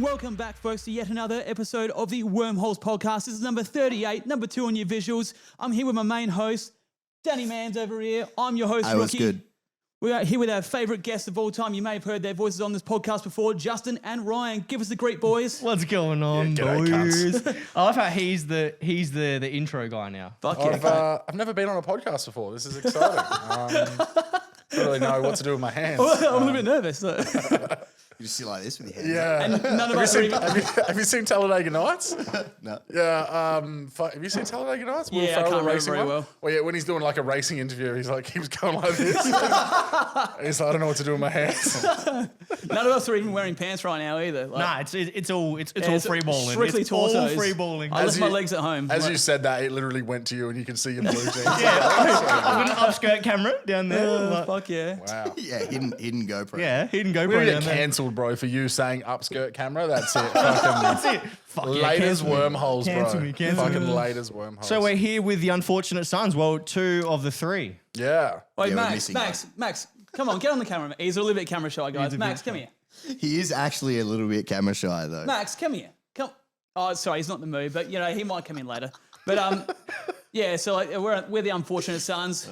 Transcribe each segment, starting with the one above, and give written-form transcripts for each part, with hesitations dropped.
Welcome back, folks, to yet another episode of the Wormholes podcast. This is number 38, number 2 on your visuals. I'm here with my main host, Danny Manns over here. I'm your host, Hey, Rookie. what's good? We are here with our favourite guests of all time. You may have heard their voices on this podcast before, Justin and Ryan. Give us the greet, boys. What's going on, boys? I love how he's the intro guy now. Fuck yeah. I've never been on a podcast before. This is exciting. I don't really know what to do with my hands. I'm a little bit nervous. You just sit like this with your hands. Yeah. And none of us are even... Have you seen Talladega Nights? No. Yeah. Have you seen Talladega Nights? Will Yeah, I Ferrell, can't the remember racing very one? well. Well, yeah, when he's doing like a racing interview, he was going like this. He's like, I don't know what to do with my hands. None of us are even wearing pants right now either. Like, Nah, it's all free balling. Strictly It's all torsos. free balling. I left my legs at home. As you said that, it literally went to you, and you can see your blue jeans. I've got an upskirt camera down there. Like, Fuck yeah. Wow. Yeah, hidden GoPro. yeah, hidden GoPro We're gonna down get there. cancelled, bro, for you saying upskirt camera. That's it. Fucking That's it. Fuck yeah, late as cancel me. wormholes, Cancel bro. me, cancel Fucking me. late as wormholes. So we're here with the unfortunate sons. Well, 2 of the 3. yeah. Wait, Yeah, we're Max, missing Max, come on, get on the camera. He's a little bit camera shy, guys. He's a Max, bit come here. He is actually a little bit camera shy though. Max, come here. Come. Oh, sorry, he's not in the mood, but he might come in later. But yeah. So like, we're the unfortunate sons,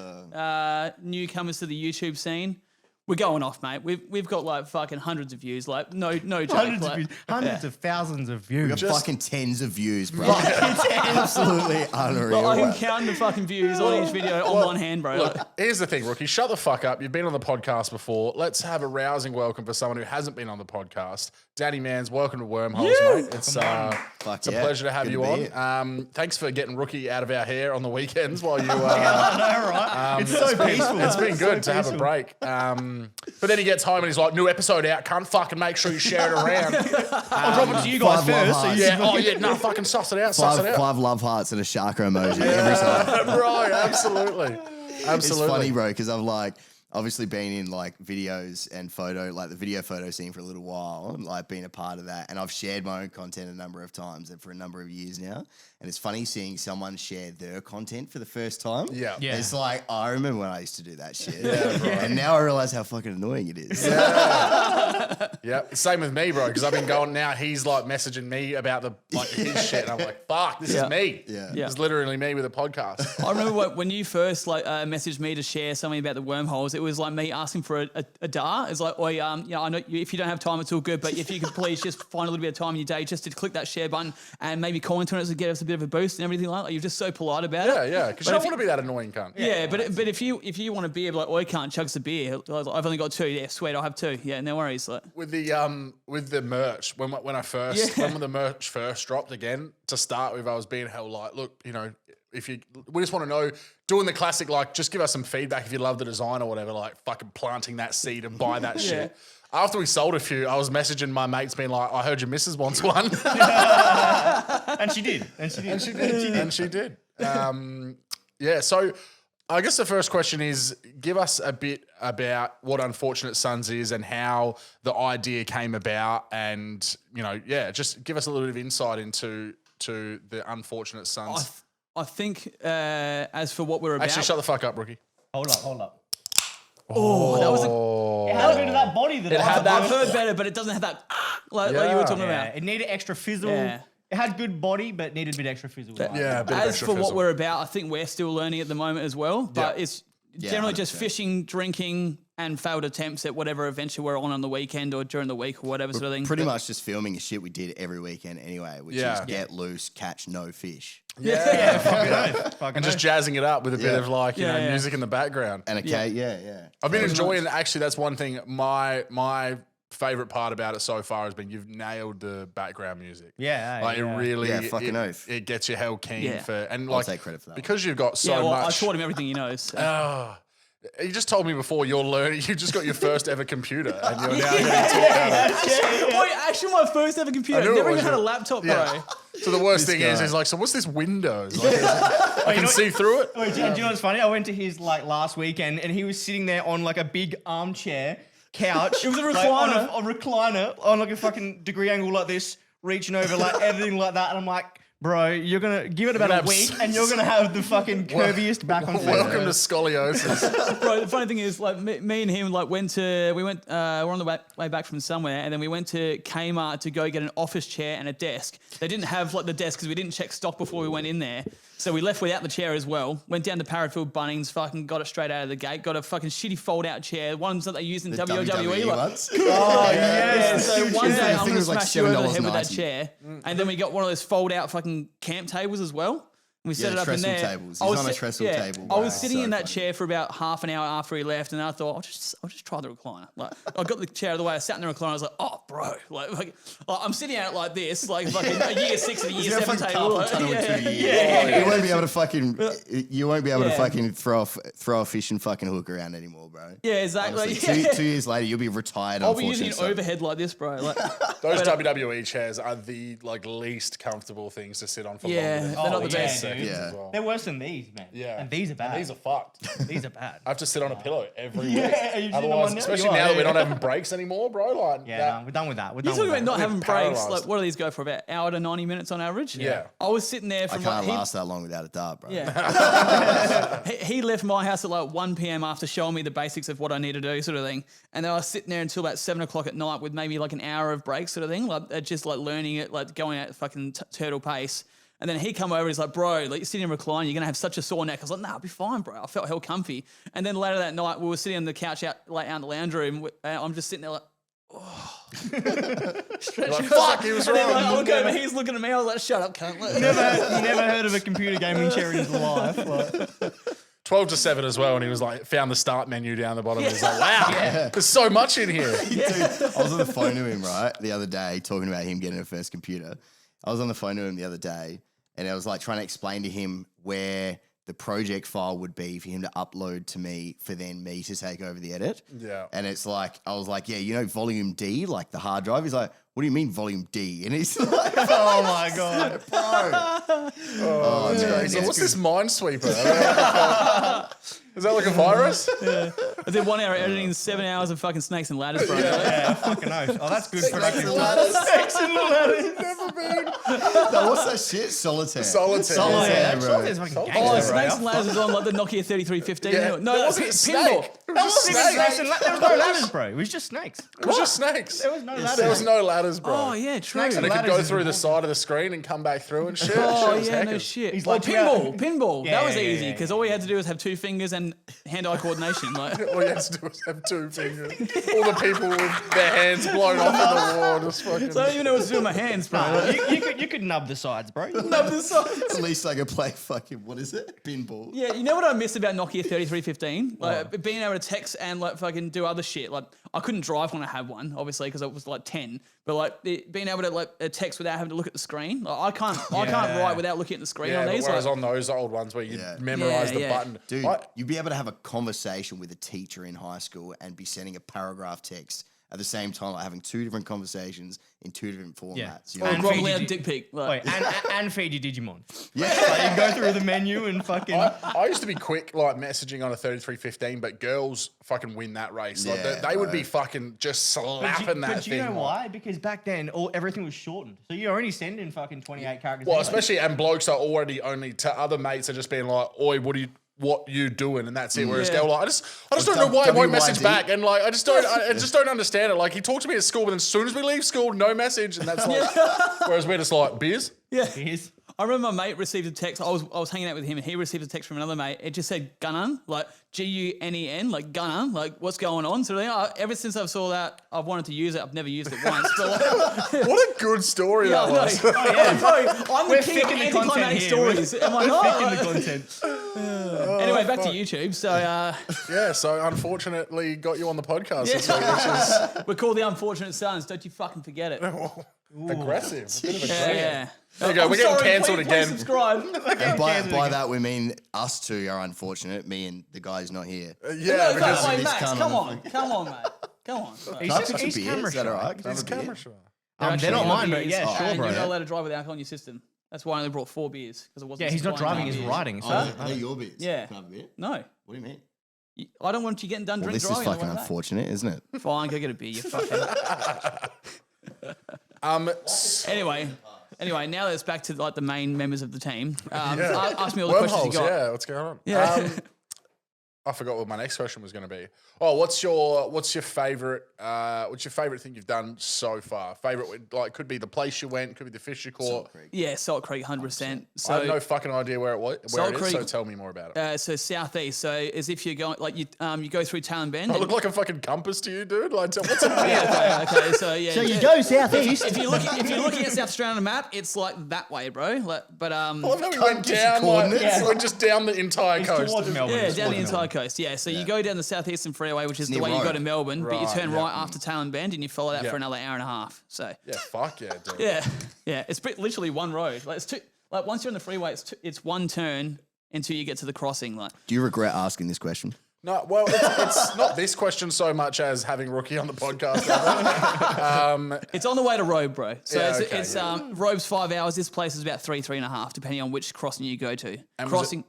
newcomers to the YouTube scene. We're going off, mate. We've got like fucking hundreds of views. Like no joke. Hundreds like, of views. Hundreds of thousands of views. We got fucking tens of views, bro. Absolutely unreal. Like, I can bro. count the fucking views on each video on one hand, bro. Look, Like, here's the thing, Rookie. Shut the fuck up. You've been on the podcast before. Let's have a rousing welcome for someone who hasn't been on the podcast. Danny Manns, welcome to Wormholes, mate. It's a pleasure to have Good you to be on. Thanks for getting Rookie out of our hair on the weekends while you. I know, right? It's so peaceful. It's been good so to have a peaceful. break. But then he gets home and he's like, new episode out. Can't fucking make sure you share it around. I'll drop it to you guys 5 love first. So hearts. you Yeah. Oh, yeah. No, fucking suss it out. Suss it out. Five love hearts and a chakra emoji every time. Right. Absolutely. It's funny, bro, because I've like obviously been in like videos and like the video photo scene for a little while, and like being a part of that. And I've shared my own content a number of times and for a number of years now. And it's funny seeing someone share their content for the first time. Yeah. Yeah. It's like, oh, I remember when I used to do that shit. And now I realize how fucking annoying it is. Yeah, same with me, bro. Because I've been going now. He's like messaging me about his shit, and I'm like, "Fuck, this is me." Yeah. It's literally me with a podcast. I remember when you first messaged me to share something about the wormholes. It was like me asking for a dar. It's like, oi, I know if you don't have time, it's all good, but if you could please just find a little bit of time in your day just to click that share button and maybe comment on it to get us a bit of a boost and everything like that. You're just so polite about it. Yeah, because you don't want to be that annoying cunt. Yeah, but if you want a beer, like, oi, can't chugs a beer. I've only got 2. Yeah, sweet, I'll have 2. Yeah, no worries. Like, With the merch, when the merch first dropped again, to start with, I was being hell like, look, we just want to know, doing the classic, like, just give us some feedback if you love the design or whatever, like fucking planting that seed and buy that shit. After we sold a few, I was messaging my mates being like, I heard your missus wants one. And she did. And she did. Yeah, so I guess the first question is, give us a bit about what Unfortunate Sons is and how the idea came about, and just give us a little bit of insight into the Unfortunate Sons. I think as for what we're about, Actually, shut the fuck up, Rookie. Hold up. oh, that was It had a bit of that body that I've heard better, but it doesn't have that like you were talking Yeah, about. it needed extra fizzle. Yeah. It had good body, but needed a bit extra fizzle. Yeah, a bit of As extra for what fizzle. we're about, I think we're still learning at the moment as well. But Yeah. it's generally just 100%. fishing, drinking, and failed attempts at whatever adventure we're on the weekend or during the week or whatever sort of thing. Pretty much just filming a shit we did every weekend anyway, which Yeah. is get loose, catch no fish. Yeah. Fucking And just jazzing it up with a bit Yeah. of like, Yeah. music in the background. And yeah. I've been enjoying, actually, that's one thing, my favorite part about it so far has been you've nailed the background music. Yeah, Like, it really, Yeah, fucking oath. it gets you hell keen Yeah. for, and I'll like, take credit for that because you've got so yeah, well, much. I taught him everything he knows. so. You just told me before you're learning. You just got your first ever computer, and you're now getting taught how to. Wait, actually, my first ever computer. I knew it Never was even had a your- laptop, Yeah. bro. So the worst thing is, guy. he's like, so what's this Windows? Like, I can see through it. Wait, do you know what's funny? I went to his last weekend, and he was sitting there on like a big armchair couch. It was a like, recliner. on a recliner on like a fucking degree angle like this, reaching over like everything like that, and I'm like, Bro, you're going to give it about a week and you're going to have the fucking curviest back on Welcome to scoliosis. Bro, the funny thing is, like, me and him, like, we're on the way back from somewhere, and then we went to Kmart to go get an office chair and a desk. They didn't have, like, the desk because we didn't check stock before we went in there. So we left without the chair as well. Went down to Parrotfield Bunnings, fucking got it straight out of the gate. Got a fucking shitty fold-out chair, ones that they use in WWE. Like, ones? Oh, yeah, so one day I'm I think going it to was like smash you over the head with that $7.90. chair. And then we got one of those fold-out fucking camp tables as well. And we set it up in trestle there. tables. He's on a trestle table. I was Wow. sitting So in that funny. chair for about half an hour after he left, and I thought, I'll just try the recliner. Like, I got the chair out of the way, I sat in the recliner, I was like, oh, bro, like I'm sitting out like this, like fucking a year 6 of the year 7 table. Like, You won't be able to fucking. You won't be able to Yeah. fucking throw a fishing fucking hook around anymore, bro. Yeah, exactly. Honestly, Yeah. 2 years later, you'll be retired. I'll be using an unfortunately. overhead like this, bro. Like, Those WWE chairs are the least comfortable things to sit on for Yeah, longer than they're not the 30 best. seconds Yeah. as well. They're worse than these, man. Yeah. And these are bad. And these are fucked. These are bad. I have to sit on a pillow every week. Yeah, are you sitting on Otherwise, one now? especially You are, now that we're yeah. not having breaks anymore, bro. Like, Yeah, that- no, we're done with that. We're you're done talking with about that. not having paralysed. breaks. Like, what do these go for? About hour to 90 minutes on average? Yeah. I was sitting there I from can't like, last that long without a dart, bro. Yeah. he left my house at like 1 p.m. after showing me the basics of what I need to do, sort of thing. And then I was sitting there until about 7 o'clock at night with maybe like an hour of break, sort of thing. Like just like learning it, like going at fucking turtle pace. And then he come over and he's like, bro, like you're sitting in a recline, you're going to have such a sore neck. I was like, nah, I'll be fine, bro. I felt hell comfy. And then later that night, we were sitting on the couch out in the lounge room. And I'm just sitting there like, like, fuck, he was and then like, I wrong. look over, he's looking at me. I was like, shut up, cunt. Never heard of a computer gaming chair in his life. Like, 12 to 7 as well, and he was like, found the start menu down the bottom. He's like, wow, there's so much in here. Dude, I was on the phone to him, right, the other day, talking about him getting a first computer. I was on the phone to him the other day, and I was like trying to explain to him where the project file would be for him to upload to me for then me to take over the edit. Yeah. And it's like, I was like, yeah, you know, volume D, like the hard drive? He's like, what do you mean volume D? And he's like, oh my God. bro. Oh, that's crazy. So what's this Minesweeper? Is that like a virus? I did 1 hour editing, 7 hours of fucking snakes and ladders, bro. Yeah, fucking oath. Oh, that's good production. No, what's that shit? Solitaire. Solitaire. Solitaire, bro. Solitaire's fucking Oh, gangster, Snakes bro. and Ladders is on like the Nokia 3315. Yeah. No, That that's wasn't a pinball. snake. It was just Even snakes snakes. and there was no ladders, bro. It was just snakes. It was just snakes. There was no ladders. There was no ladders, bro. Oh, yeah, true. Snakes And it could ladders go is through the important. side of the screen and come back through and shit. Oh, Shit was yeah, no heckin'. shit. He's Oh, like, pinball. Yeah, that was yeah, easy yeah, because all we had to do was have 2 fingers and hand-eye coordination. Like, All you had to do was have 2 fingers. All the people with their hands blown off in the wall, just fucking. so I don't even know what to do with my hands, bro. You could nub the sides, bro. At least I could play fucking, what is it? Pinball. Yeah, you know what I miss about Nokia 3315? Like being able to text and like fucking do other shit. Like I couldn't drive when I had one, obviously, because I was like 10. But like being able to like text without having to look at the screen. Like I can't write without looking at the screen Yeah, on but these. whereas Like, on those old ones where you Yeah. memorize Yeah, the yeah. button. Dude, I- you'd be able to have a conversation with a teacher in high school and be sending a paragraph text at the same time, like having 2 different conversations in 2 different formats. Yeah. You know? And Rob feed Loud you- dick pic. Like, Wait, and feed your Digimon. Yeah. Like, you go through the menu and fucking. I used to be quick like messaging on a 3315, but girls fucking win that race. Like Yeah, they would bro. be fucking just slapping But that do you thing. know like- why? Because back then, everything was shortened. So you're only sending fucking 28 characters. Well, anyway. especially and blokes are already only to other mates are just being like, "Oi, what you doing?" And that's it. Whereas Yeah. girl like, I just don't know why he won't message WYD. back. And like, I just don't understand it. Like he talked to me at school, but then as soon as we leave school, no message, and that's like. Whereas we're just like beers. yeah. Here's- I remember my mate received a text. I was hanging out with him, and he received a text from another mate. It just said "Gunnan," like Gunnen, like Gunnan, like what's going on? So ever since I saw that, I've wanted to use it. I've never used it once. But like, What a good story yeah, that was. Bro, I'm We're the king of picking the content anticlimactic here. stories. Am I not? Picking the content. Anyway, back to YouTube. So Yeah, so unfortunately got you on the podcast this week, we're called the Unfortunate Sons. Don't you fucking forget it. which is aggressive. A bit of Yeah, aggressive. yeah. There you go. I'm We're getting sorry, cancelled please again. subscribe. And by that, we mean us 2 are unfortunate. Me and the guy's not here. Yeah, No, because wait, he's Max, coming come on on, come on, mate, come on. He's Can I just put some he's beer? camera Is that shy. all right? Can I have it's a beer? camera shy. They're not mine, but beers, yeah, sure, and bro. you're not allowed to drive with alcohol in your system. That's why I only brought 4 beers because it wasn't. Yeah, he's not supplying driving, me he's beers. riding. So Oh, they're your beers. Yeah. Can I have a beer? No, What do you mean? I don't want you getting done Well, drink this is driving. on the fucking way back. unfortunate, isn't it? Fine, go get a beer. You fucking. Anyway, Anyway, now let's back to like the main members of the team. Ask me all the questions you Wormholes, got. yeah. What's going on? Yeah. I forgot what my next question was going to be. Oh, what's your favorite thing you've done so far? Favorite, like, could be the place you went, could be the fish you caught. Yeah, Salt Creek, 100%. So I have no fucking idea where it is. So Creek- tell me more about it. So southeast. So as if you're going like you go through Talon Bend. I look like a fucking compass to you, dude. Like, what's it? Okay. So yeah. So you go southeast. If you're looking at South Australia on a map, it's like that way, bro. Like, but I love how we went gives you down, coordinates. went just down the entire coast. Towards Melbourne. yeah, It's down the towards entire Melbourne. coast. Yeah, so you go down the southeastern freeway, which is the near way you go Rome. to Melbourne, but you Right, turn yeah. right after Talon Bend and you follow that Yeah. for another hour and a half. So Yeah, fuck yeah, dude. yeah, it's literally one road. Like it's two. Like once you're on the freeway, it's one turn until you get to the crossing. Like Do you regret asking this question? No, well, it's not this question so much as having Rookie on the podcast. it's on the way to Robe, bro. So Yeah, it's okay, Robe's 5 hours. This place is about 3.5, depending on which crossing you go to. And Crossing.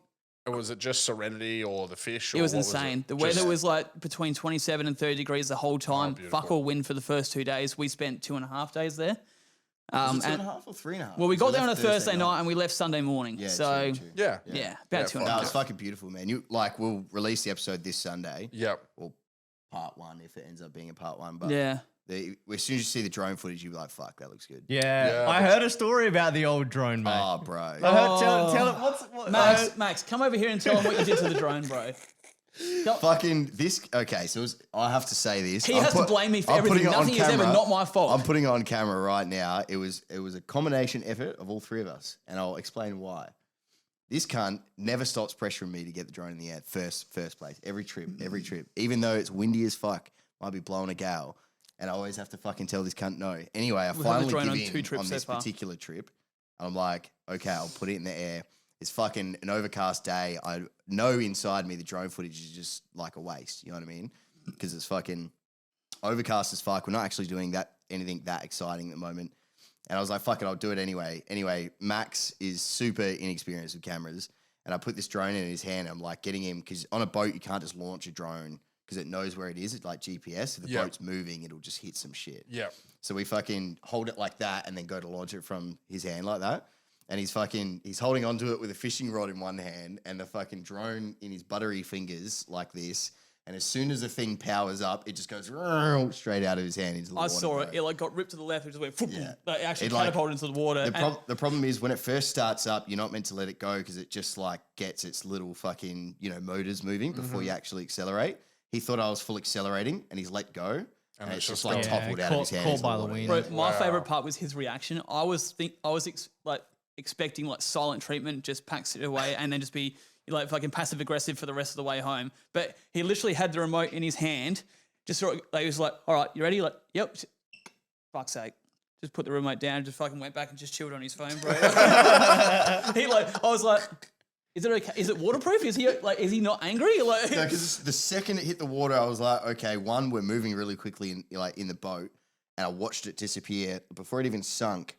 Was it just Serenity or the fish? Or It was what insane. The Just- weather was like between 27 and 30 degrees the whole time. beautiful. Fuck all wind for the first 2 days. We spent 2.5 days there. Two And, and a half or 3.5? well, we got there on a left Thursday night and we left Sunday morning. Yeah, so true. Yeah. yeah, about two and a No, half. it's fucking beautiful, man. We'll release the episode this Sunday. Yep. Or part one if it ends up being a part one. But Yeah. as soon as you see the drone footage, you'll be like, fuck, that looks good. Yeah, Yeah, I heard a story about the old drone, mate. Oh, bro. I heard, tell it. What, Max, come over here and tell him what you did to the drone, bro. Fucking this. Okay, so I have to say this. He has to blame me for everything. Nothing is ever not my fault. I'm putting it on camera right now. It was a combination effort of all three of us, and I'll explain why. This cunt never stops pressuring me to get the drone in the air first place. Every trip. Even though it's windy as fuck, might be blowing a gale, and I always have to fucking tell this cunt no. Anyway, I had the finally drone give on in 2 trips on so this far. particular trip. I'm like, okay, I'll put it in the air. It's fucking an overcast day. I know inside me the drone footage is just like a waste. You know what I mean? Because it's fucking overcast as fuck. We're not actually doing anything that exciting at the moment. And I was like, fuck it, I'll do it anyway. Anyway, Max is super inexperienced with cameras. And I put this drone in his hand. I'm like getting him, because on a boat, you can't just launch a drone because it knows where it is. It's like GPS. If the boat's moving, it'll just hit some shit. Yeah. So we fucking hold it like that and then go to launch it from his hand like that. And he's holding onto it with a fishing rod in one hand and the fucking drone in his buttery fingers like this. And as soon as the thing powers up, it just goes straight out of his hand into the I water. saw it. bro. It like got ripped to the left. It just went. Yeah. Like, it actually It, like, catapulted into the water. The problem is when it first starts up, you're not meant to let it go because it just like gets its little fucking, motors moving before you actually accelerate. He thought I was full accelerating and he's let go. And it's just like toppled out of his hand. Caught into by the the water. wind. Bro, my favorite part was his reaction. I was expecting like silent treatment, just packs it away, and then just be like fucking passive aggressive for the rest of the way home. But he literally had the remote in his hand. Just sort of, like, he was like, "All right, you ready?" Like, "Yep." Fuck's sake. Just put the remote down. Just fucking went back and just chilled on his phone, bro. I was like, "Is it okay? Is it waterproof? Is he not angry?" Like, No, because the second it hit the water, I was like, okay, one, we're moving really quickly in the boat, and I watched it disappear. Before it even sunk,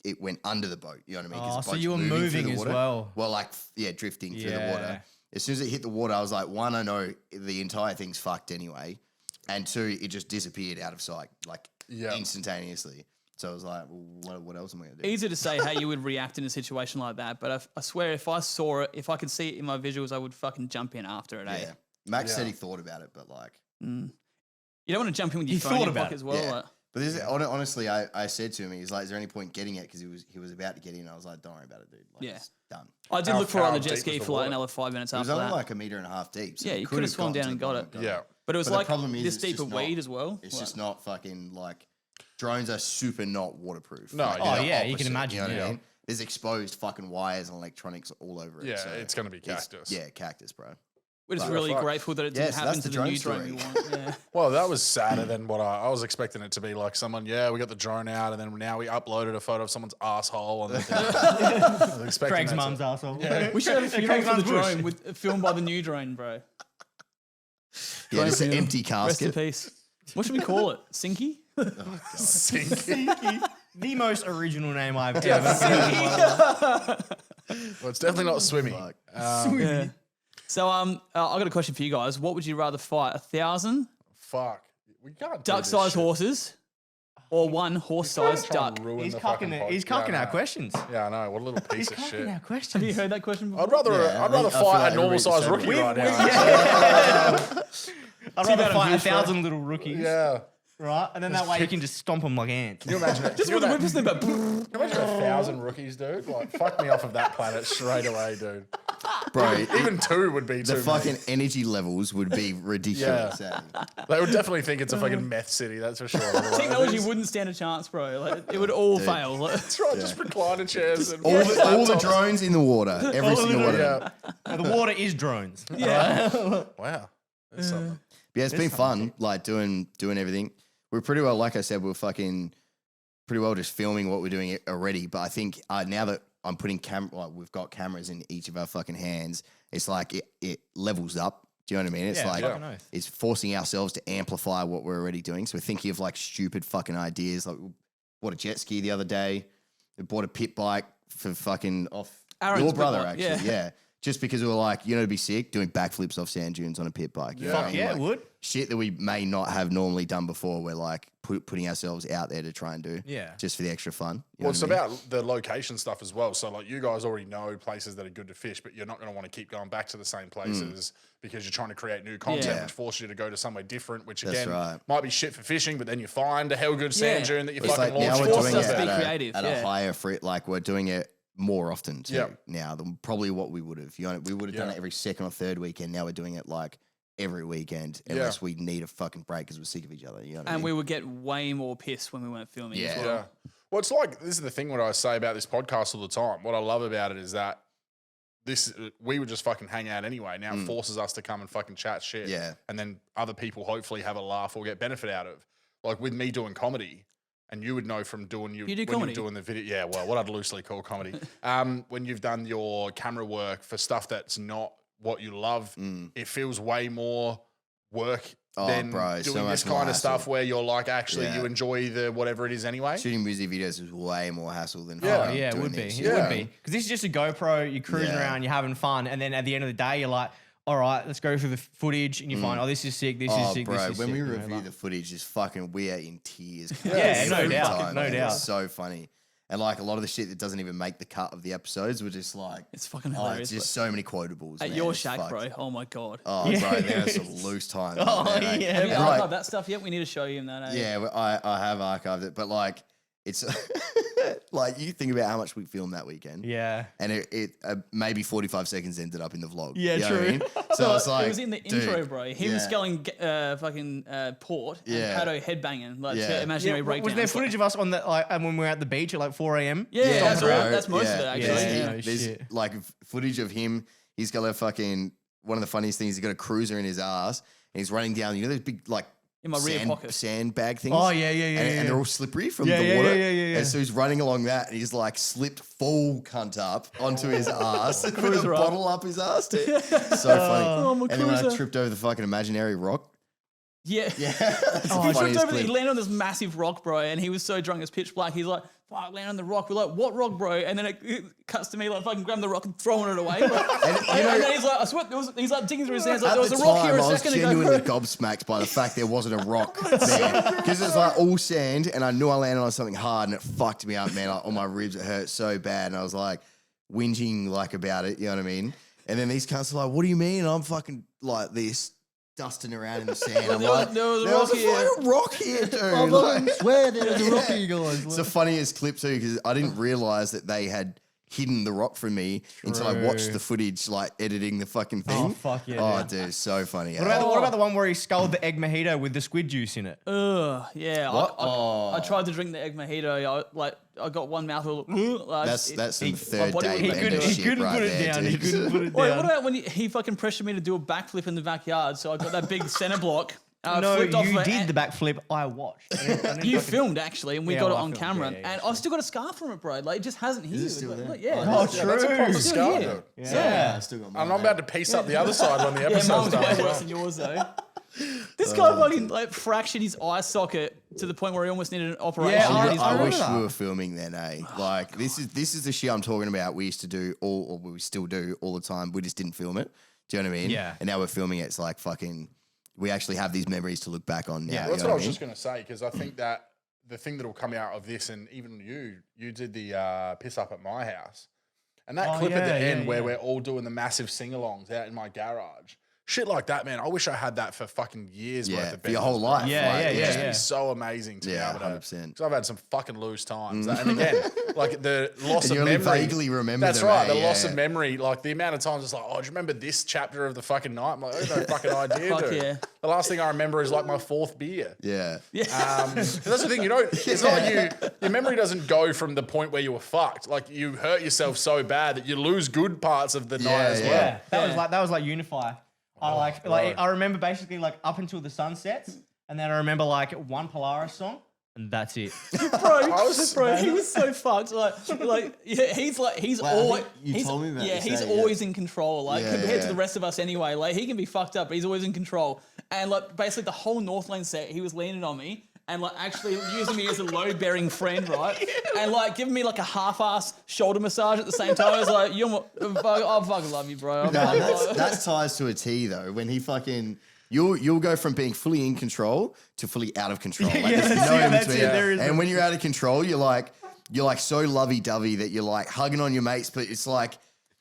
it went under the boat. You know what I mean? 'Cause the so boat's you were through moving the as water. well. Well, drifting through the Yeah. water. As soon as it hit the water, I was like, one, I know the entire thing's fucked anyway, and two, it just disappeared out of sight, instantaneously. So I was like, well, what else am I going to do? easy to say how you would react in a situation like that, but I swear if I saw it, if I could see it in my visuals, I would fucking jump in after it. Eh? Yeah. Max said he thought about it, but like... You don't want to jump in with your He phone in thought your about pocket it. as well. Yeah. Like, But honestly, I said to him, he's like, is there any point getting it? Because he was about to get in. I was like, don't worry about it, dude. Like, Yeah. it's done. I did How- look for it on how the deep jet was ski the for like water? another 5 minutes It was after only that. like 1.5 meters deep. So Yeah, you could have swum down and got it. Yeah. But it was But the like problem is this it's deep just of not- weed as well. It's Like, just not fucking like drones are super not waterproof. No, Like, yeah. they're Oh, the yeah, you can opposite, imagine, You know what yeah. I mean? There's exposed fucking wires and electronics all over it. Yeah, so it's gonna be cactus. Yeah, cactus, bro. we're just But- really Fuck. grateful that it Yeah, didn't so happen that's to the the new drone drone we story. want. Yeah. Well, that was sadder than what I was expecting it to be. Like someone, we got the drone out, and then now we uploaded a photo of someone's asshole. On the Craig's mum's asshole. We should have a funeral Craig's for the mum's bush. drone with filmed by the new drone, bro. Yeah, it's an empty Rest in casket. peace. What should we call it? Sinky? The most original name I've ever seen. Well, it's definitely not swimming. Fuck. Yeah. So I got a question for you guys. What would you rather fight? 1,000 Fuck. We can't. do this duck-sized shit. horses or one horse-sized Try and duck. ruin He's the cocking fucking it. pod. He's cocking Yeah, I our know. questions. Yeah, I know. What a little He's piece of cocking shit. our questions. Have you heard that question before? I'd rather Yeah, I'd I rather feel fight like a normal everybody's sized the rookie same. right now. I'd rather bad on fight Goose, bro. 1,000 little rookies. Yeah. Right? And then that way you can just stomp them like ants. Can you imagine it? Just Can with you the whippersnapper. imagine 1,000 rookies, dude? Like, fuck me off of that planet straight away, dude. Bro, Even 2 would be the too fucking many. energy levels would be ridiculous. eh? They would definitely think it's a fucking meth city, that's for sure. Technology wouldn't stand a chance, bro. Like, it would all fail. Like, That's right, just recliner chairs and All the laptops. drones in the water, every single one of them. Yeah. The water is drones. Wow. That's something. Yeah, it's been fun, like doing everything. We're pretty well, like I said, we're fucking pretty well just filming what we're doing already. But I think now that I'm putting we've got cameras in each of our fucking hands, it's like it levels up. Do you know what I mean? It's Yeah, like fucking oath. it's forcing ourselves to amplify what we're already doing. So we're thinking of like stupid fucking ideas. Like we bought a jet ski the other day. We bought a pit bike for fucking off Aaron's your pit brother, bike, actually. yeah. Yeah. Just because we were like, you know, it'd be sick doing backflips off sand dunes on a pit bike. You know what I Fuck mean? yeah, Like, it would. shit that we may not have normally done before. We're like putting ourselves out there to try and do. Yeah. Just for the extra fun. You know Well, it's what I mean? about the location stuff as well. So, like, you guys already know places that are good to fish, but you're not going to want to keep going back to the same places because you're trying to create new content, Yeah. which forces you to go to somewhere different, which That's again right. might be shit for fishing, but then you find a hell good sand Yeah. dune that you It's fucking like now launch we're force doing it us to be at, creative, a yeah. higher like we're doing it more often too Yep. now than probably what we would have. You know, we would have done Yeah. it every second or third weekend. Now we're doing it like every weekend unless we need a fucking break because we're sick of each other. You know what I and mean? we would get way more pissed when we weren't filming as Yeah. well. Yeah. Well, it's like this is the thing what I say about this podcast all the time. What I love about it is that we would just fucking hang out anyway. Now it forces us to come and fucking chat shit. Yeah. And then other people hopefully have a laugh or get benefit out of. Like with me doing comedy, and you would know from doing You do when comedy? you're doing the video. Yeah, well, what I'd loosely call comedy. When you've done your camera work for stuff that's not what you love, it feels way more work than bro, so doing this much more kind of stuff hassle. where you're like actually Yeah. you enjoy the whatever it is anyway. Shooting music videos is way more hassle than Yeah. fucking Oh, yeah, it doing would be. this. It Yeah. would be. Because this is just a GoPro, you're cruising Yeah. around, you're having fun, and then at the end of the day, you're like, all right, let's go through the footage, and you find, oh, this is sick, this is Oh, sick, bro, this is when sick. we you know, review like- the footage, is fucking we are in tears. Yeah, no every doubt, time, no man. doubt. It's so funny. And like a lot of the shit that doesn't even make the cut of the episodes, we're just like, It's fucking oh, hilarious. it's just so many quotables. At man. your It's shack, fucked. bro. Oh my god. Oh, bro, there's some loose time. Oh, there, mate. yeah. Have you And, like, archived that stuff yet? We need to show you that. Eh? Yeah, I have archived it, but like, it's like you think about how much we filmed that weekend. Yeah. And it maybe 45 seconds ended up in the vlog. Yeah, You know what I true. mean? So it's like it was in the dude, intro, bro. Him yeah. sculling fucking port Yeah. and Pato headbanging like Yeah. to imaginary Yeah, breakdowns. was there footage of us on the when we were at the beach at like 4 a.m.? Yeah, that's, bro. all, that's most of it actually. There's, Yeah. there's Shit. like footage of him. He's got a fucking one of the funniest things. He's got a cruiser in his ass, and he's running down. You know those big like In my rear pocket. sandbag things. Oh, yeah, And they're all slippery from Yeah, the yeah, water. yeah. And so he's running along that, and he's like slipped full cunt up onto his ass with a Cruiser up. bottle up his ass. Dude. So funny. Oh, my And then when I cruiser. tripped over the fucking imaginary rock. Yeah. Yeah, that's the He tripped funniest over. He clip. landed on this massive rock, bro, and he was so drunk it's pitch black. He's like, "Fuck, land on the rock." We're like, "What rock, bro?" And then it cuts to me like fucking grabbing the rock and throwing it away. Like, And, you know, and then he's like, "I swear," he's like digging through his hands like at there was the a rock time, here a I was second ago. genuinely gobsmacked by the fact there wasn't a rock there. Because it's like all sand, and I knew I landed on something hard, and it fucked me up, man. Like, on my ribs, it hurt so bad. And I was like whinging like about it, you know what I mean? And then these cunts are like, what do you mean? And I'm fucking like this, dusting around in the sand. I'm There was- like, there was a there rock was here." fucking rock here, dude. I Like, swear there was a rock here, guys. it's the funniest clip too, because I didn't realize that they had hidden the rock from me until I watched True. the footage, like editing the fucking thing. Oh, fuck yeah, Oh, dude. dude, so funny. What about the one where he sculled the egg mojito with the squid juice in it? Ugh, yeah. What? I tried to drink the egg mojito. I got one mouthful. That's some third body day wouldn't let me bender do it. shit couldn't right put it there, down. He dude. couldn't put it Wait, down. what about when he fucking pressured me to do a backflip in the backyard? So I got that big center block. No, flipped off you of it, did and- the backflip. I watched. I didn't You fucking- filmed actually, and we Yeah, got well, it I on filmed, camera, yeah, yeah, and I've still got a scar from it, bro. Like it just hasn't healed. still there? Like, yeah, Oh, it's true. That's a proper still scar, here. dude. Yeah. I still got And mine. I'm about to piece up the other side when the Yeah, episode's mine's done. way as well. worse than yours though. This guy fucking like fractured his eye socket to the point where he almost needed an operation. Yeah, in I his I remember wish that. we were filming then, eh? Like this is the shit I'm talking about. We used to do or we still do all the time. We just didn't film it. Do you know what I mean? Yeah. And now we're filming it. It's like fucking. We actually have these memories to look back on now. Yeah, you That's know what I was I mean? just going to say because I think that the thing that'll come out of this, and even you did the piss up at my house, and that clip at the end where we're all doing the massive sing-alongs out in my garage. Shit like that, man. I wish I had that for fucking years worth of for your whole life. It'd just be so amazing to be able to. 100%. Because I've had some fucking loose times. And again, like the loss And of you only memory. vaguely remember That's them, right. eh? The loss Yeah. of memory. Like the amount of times it's like, oh, do you remember this chapter of the fucking night? I'm like, I have no fucking idea, Fuck dude. yeah. The last thing I remember is like my 4th beer. Yeah. That's the thing, it's not like your memory doesn't go from the point where you were fucked. Like you hurt yourself so bad that you lose good parts of the night as well. Yeah, that was like Unify. I right. I remember basically like up until the sun sets, and then I remember like one Polaris song, and that's it. Bro, he was so fucked. He's always. you told me about this, he's yeah. always in control. Like Yeah, compared to yeah. the rest of us, anyway. Like he can be fucked up, but he's always in control. And like basically the whole Northland set, he was leaning on me and like actually using me as a load-bearing friend, right? And like giving me like a half-ass shoulder massage at the same time. I was like, I fucking love you, bro. That's ties to a T though. When he fucking you'll go from being fully in control to fully out of control. Like, there's no in that's between. it. There is And when you're out of control, you're like so lovey-dovey that you're like hugging on your mates, but it's like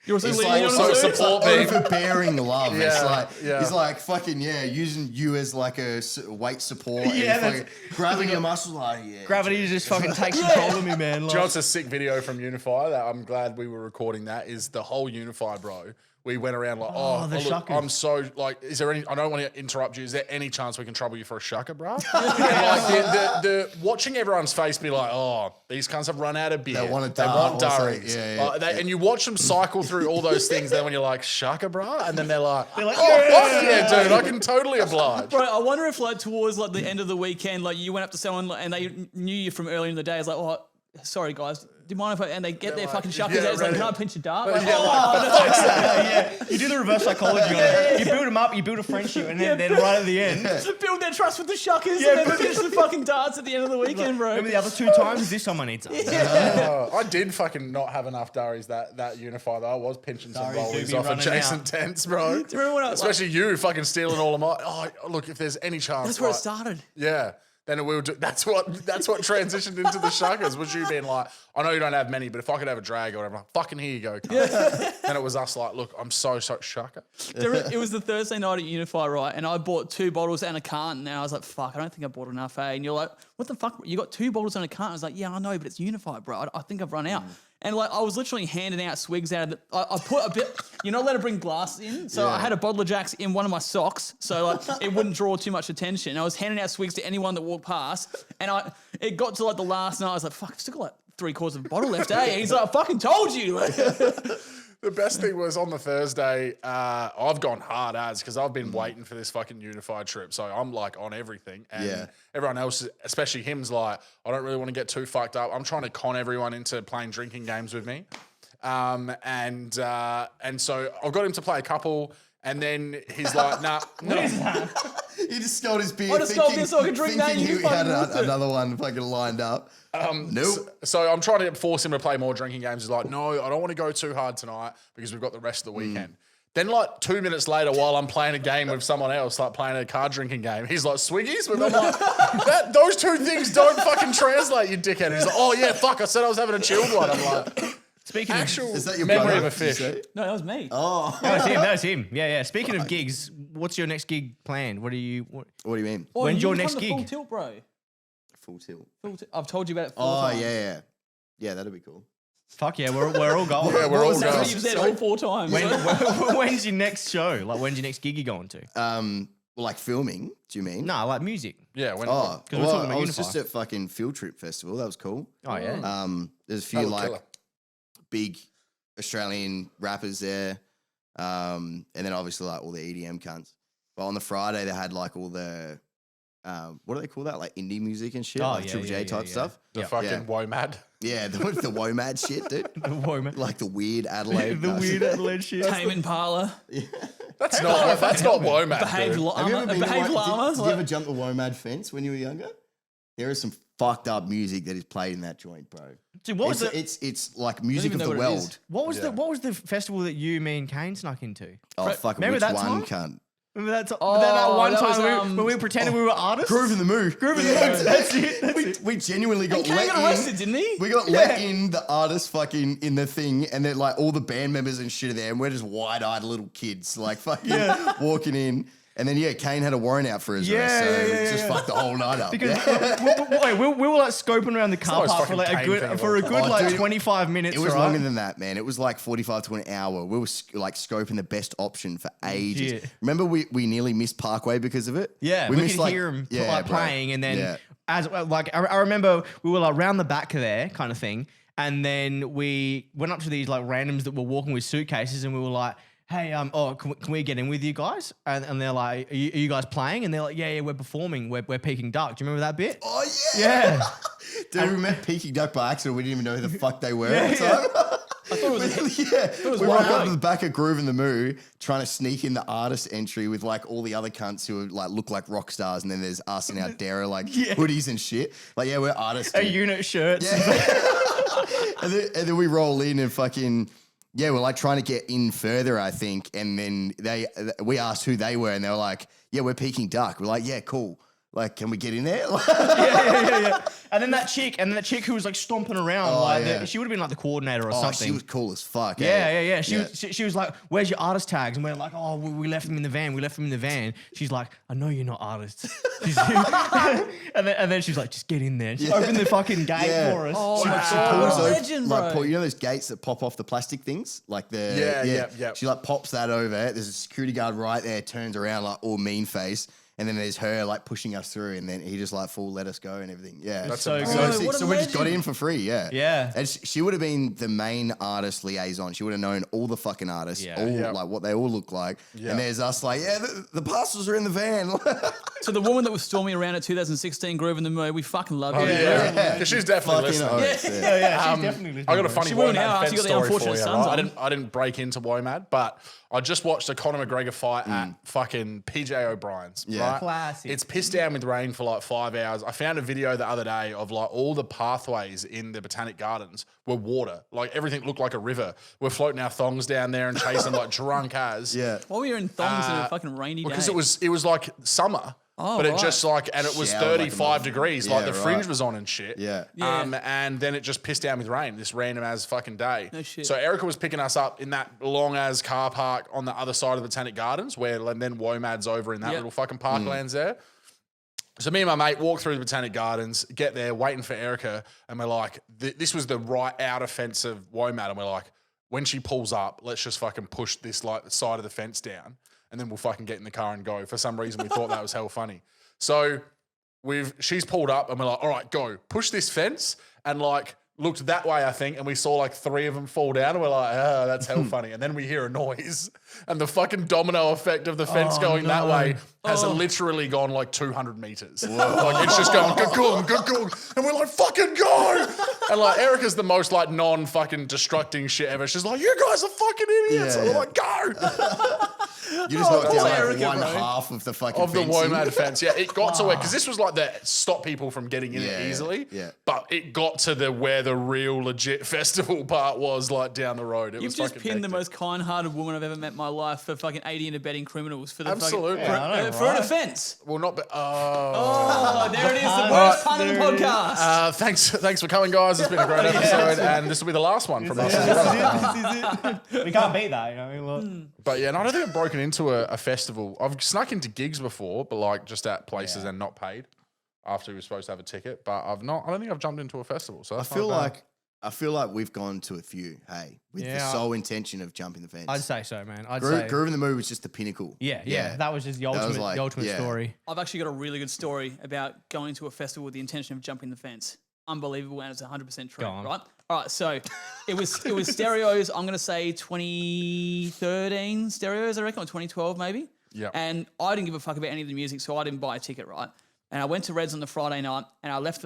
You're also it's leaning like on so us. support beam. overbearing love. Yeah, It's like yeah. it's like fucking using you as like a weight support. Yeah, and that's- fucking grabbing your muscles. Like Gravity just fucking takes control of me, man. Do you know what's a sick video from Unify that I'm glad we were recording that is the whole Unify, bro. We went around like, the look, shuckers. I'm so like, is there any? I don't want to interrupt you. Is there any chance we can trouble you for a shucker, bro? Like the watching everyone's face be like, oh, these cunts have run out of beer. They want a They dart want or something. durries. Yeah. And you watch them cycle through all those things. Then when you're like, shucker, bro, and then they're like, like, oh, fuck yeah, dude, I can totally oblige. Bro, I wonder if like towards like the end of the weekend, like you went up to someone and they knew you from earlier in the day. It's like, oh, sorry guys, do you mind if I? And they get their like, fucking shuckers yeah, out. It's like, ready. can I pinch a dart? Like, Yeah, You do the reverse psychology on it. You build them up, you build a friendship, and then right at the end. to build their trust with the shuckers and then pinch the fucking darts at the end of the weekend, bro. Remember the other 2 times? This time I need some. I did fucking not have enough durries that Unify though. I was pinching some Durries do rollies be off running adjacent out. tents, bro. Do you remember when I was like, Especially you fucking stealing all of my. Oh, look, if there's any chance, that's where it like, started. Yeah. Then we'll do. That's what transitioned into the shuckers. Was you being like, I know you don't have many, but if I could have a drag or whatever, like, fucking here you go. Cunt. Then it was us like, look, I'm so shucker. It was the Thursday night at Unify, right? And I bought 2 bottles and a carton. And I was like, fuck, I don't think I bought enough, eh? And you're like, what the fuck? You got 2 bottles and a carton? I was like, yeah, I know, but it's Unify, bro. I think I've run out. And like, I was literally handing out swigs out of the. I put a bit. You're not allowed to bring glass in, so I had a bottle of Jacks in one of my socks, so like it wouldn't draw too much attention. I was handing out swigs to anyone that walked past, and it got to like the last night. I was like, fuck, I've still got like 3/4 of a bottle left, eh? He's like, I fucking told you. The best thing was on the Thursday, I've gone hard as because I've been waiting for this fucking Unified trip. So I'm like on everything. And everyone else, especially him's like, I don't really want to get too fucked up. I'm trying to con everyone into playing drinking games with me. And so I've got him to play a couple. And then he's like, nah, no. He just sculled his beer. I just sculled this so I could drink that and thinking you he had fucking looked it. another one fucking lined up. Nope. So I'm trying to force him to play more drinking games. He's like, no, I don't want to go too hard tonight because we've got the rest of the weekend. Then like 2 minutes later, while I'm playing a game with someone else, like playing a card drinking game, he's like, Swiggies? And I'm like, those 2 things don't fucking translate, you dickhead. He's like, oh yeah, fuck, I said I was having a chilled one. I'm like, Speaking actual Is that your memory brother, of a did you fish. say? No, that was me. Oh. That was him. Yeah. Speaking of gigs, what's your next gig planned? What do you? What do you mean? Oh, when's you your can next come to Full gig? Tilt, bro. Full tilt. I've told you about it 4 Oh, times. yeah. Yeah, that'll be cool. Fuck yeah, we're all going. Yeah, we're all was that? That's going. what you've said all 4 times. When's your next show? Like, when's your next gig you going to? Well, like filming, do you mean? Nah, like music. Yeah, when Oh, 'Cause we're well, talking about I was Unify. just at fucking Field Trip Festival. That was cool. Oh yeah. There's a few That'll like kill her. big Australian rappers there. And then obviously like all the EDM cunts. But on the Friday they had like all the what do they call that? Like indie music and shit, Oh, like yeah, Triple J yeah, type yeah. stuff. the Yeah. fucking WOMAD. Yeah, the WOMAD shit, dude. Whoa, man. Like the weird Adelaide. The weird Adelaide shit. Tame Impala. That's not WOMAD, Behave dude. Have you ever llama. been to Behave one- llama. did you ever jump the WOMAD fence when you were younger? There is some fucked up music that is played in that joint, bro. Dude, what was It's like music even of know the what it world. is. what was the festival that you, me, and Kane snuck into? Oh fuck! Remember Which that one, time? cunt? Remember that, Oh, that one that time was, when we pretended we were artists? Groove in the Moo. Groove in the Moo. That's it. We genuinely got Kane let got arrested, didn't he? We got let in, the artist fucking in the thing, and then like all the band members and shit are there, and we're just wide-eyed little kids like fucking walking in. And then Kane had a warrant out for his arrest, so just fucked the whole night up. Because we were like scoping around the car It's the park most for like fucking Kane thing of all time. dude, 25 minutes. It was right? longer than that, man. It was like 45 to an hour. We were like scoping the best option for ages. Shit. Remember we nearly missed Parkway because of it? Yeah, we missed could hear him bro. playing, and then Yeah. as like I remember we were like round the back there kind of thing, and then we went up to these like randoms that were walking with suitcases, and we were like, hey, can we get in with you guys? And they're like, are you guys playing? And they're like, yeah, we're performing. We're Peking Duck. Do you remember that bit? Oh, yeah. Yeah. Dude, we met Peking Duck by accident. We didn't even know who the fuck they were Yeah, at the yeah. time. I thought it was We wild walk up night. to the back of Groove in the Moo, trying to sneak in the artist entry with like all the other cunts who like look like rock stars, and then there's us in our Dara like hoodies and shit. Like, yeah, we're artists. A dude. unit shirts. and then we roll in and fucking we're like trying to get in further, I think. And then we asked who they were, and they were like, yeah, we're Peking Duck. We're like, yeah, cool. Like, can we get in there? yeah. And then that chick who was like stomping around, she would have been like the coordinator or Oh, something. she was cool as fuck. Yeah. She was like, "Where's your artist tags?" And we're like, "Oh, we left them in the van. She's like, "I know you're not artists." and then she's like, "Just get in there." She opened the fucking gate for us. Oh, She my pulls God. over, Legend, like, bro. you know those gates that pop off the plastic things? Like the Yeah. She like pops that over. There's a security guard right there, turns around like all mean face. And then there's her like pushing us through, and then he just like full let us go and everything. Yeah, That's so so, good. sick. What a So we just got legend. in for free. Yeah, Yeah. And she would have been the main artist liaison. She would have known all the fucking artists, like what they all look like. Yeah. And there's us like, the parcels are in the van. So the woman that was storming around at 2016 Groove in the Moo, we fucking love her. Yeah, because she's definitely Fucking listening. oaths, yeah. Yeah, she's definitely listening. I got a bro. funny She will WOMAD now after fence you got the story for Unfortunate you. Sons Right? on. I didn't break into WOMAD, but I just watched a Conor McGregor fight at fucking PJ O'Brien's. Yeah. Right? Classic. It's pissed down with rain for like 5 hours. I found a video the other day of like all the pathways in the Botanic Gardens were water. Like everything looked like a river. We're floating our thongs down there and chasing like drunk as. Yeah. While we were in thongs in a fucking rainy day. Because it was like summer. Oh, but it right. just like, and it was Showered like a 35 motherfucker. degrees. Yeah, Like the fringe right. was on and shit. Yeah. Yeah. And then it just pissed down with rain, this random as fucking day. No shit. So Erica was picking us up in that long as car park on the other side of the Botanic Gardens, where and then WOMAD's over in that Yep. little fucking parklands there. So me and my mate walk through the Botanic Gardens, get there, waiting for Erica, and we're like, this was the right outer fence of WOMAD, and we're like, when she pulls up, let's just fucking push this like side of the fence down, and then we'll fucking get in the car and go. For some reason, we thought that was hell funny. So she's pulled up, and we're like, all right, go. Push this fence, and like looked that way, I think, and we saw like 3 of them fall down, and we're like, oh, that's hell funny. And then we hear a noise, and the fucking domino effect of the fence going that way has literally gone like 200 meters. Like it's just going, good, and we're like, fucking go! And like Erica's the most like non-fucking destructing shit ever. She's like, you guys are fucking idiots. Yeah, And we're yeah. like, go! You just knocked down like Erica, one bro. half of the fucking Of the fencing. WOMAD fence. Yeah, it got to where, because this was like the stop people from getting in it easily. Yeah. But it got to where the real legit festival part was like down the road. It You've was just fucking pinned the hectic. most kind-hearted woman I've ever met in my life for fucking aiding and abetting criminals for the Absolutely. fucking, Yeah, I know, for an right? offence. Well, not be, Oh, there it is, the worst pun in the there it is. podcast. thanks for coming, guys. It's been a great episode, and this will be the last one from us as well. This is it. We can't beat that, you know. Look. But yeah, no, I don't think I've broken into a festival. I've snuck into gigs before, but like just at places and not paid after we were supposed to have a ticket. But I don't think I've jumped into a festival. So I that's feel not bad. like we've gone to a few, hey, with the Yeah. sole intention of jumping the fence. I'd say so, man. I'd Groove, say. Groove in the Moo was just the pinnacle. Yeah. That was just the was ultimate, like, the ultimate yeah. story. I've actually got a really good story about going to a festival with the intention of jumping the fence. Unbelievable, and it's 100% true, Go on. right? All right, so it was stereos. I'm gonna say 2013 stereos, I reckon, or 2012 maybe. Yeah. And I didn't give a fuck about any of the music, so I didn't buy a ticket, right? And I went to Reds on the Friday night, and I left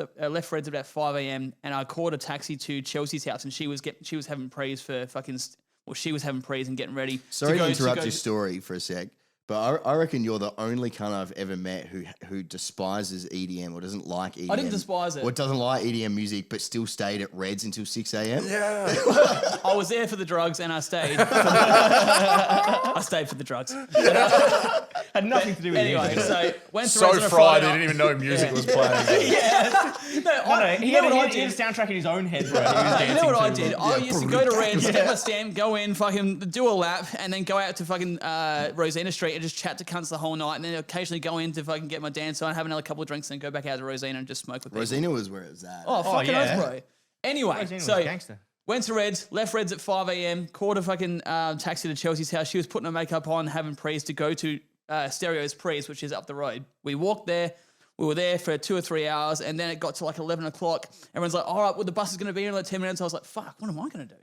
Reds about 5 a.m. and I called a taxi to Chelsea's house, and she was having prees for fucking. Well, she was having prees and getting ready. Sorry to interrupt go- your story for a sec, but I reckon you're the only cunt I've ever met who despises EDM or doesn't like EDM. I didn't despise it. Or doesn't like EDM music, but still stayed at Reds until 6 a.m. Yeah. I was there for the drugs, and I stayed. I stayed for the drugs. Had nothing to do with Anyway, you. so went to So Reds on a fried, Friday he night. didn't even know music was playing. He had a soundtrack in his own head, bro. He was dancing You know what I to. did? I used to go to Reds, get my stamp, go in, fucking do a lap, and then go out to fucking Rosina Street and just chat to cunts the whole night, and then occasionally go in to fucking get my dance on, have another couple of drinks, and then go back out to Rosina and just smoke with people. Rosina was where it was at. Oh, fucking yeah. oath, bro. Anyway, Rosina was so gangster. went to Reds, left Reds at 5 a.m., caught a fucking taxi to Chelsea's house. She was putting her makeup on, having prees to go to Stereo's Prees, which is up the road. We walked there. We were there for 2 or 3 hours, and then it got to like 11 o'clock. Everyone's like, all right, well, the bus is going to be in like 10 minutes. I was like, fuck, what am I going to do?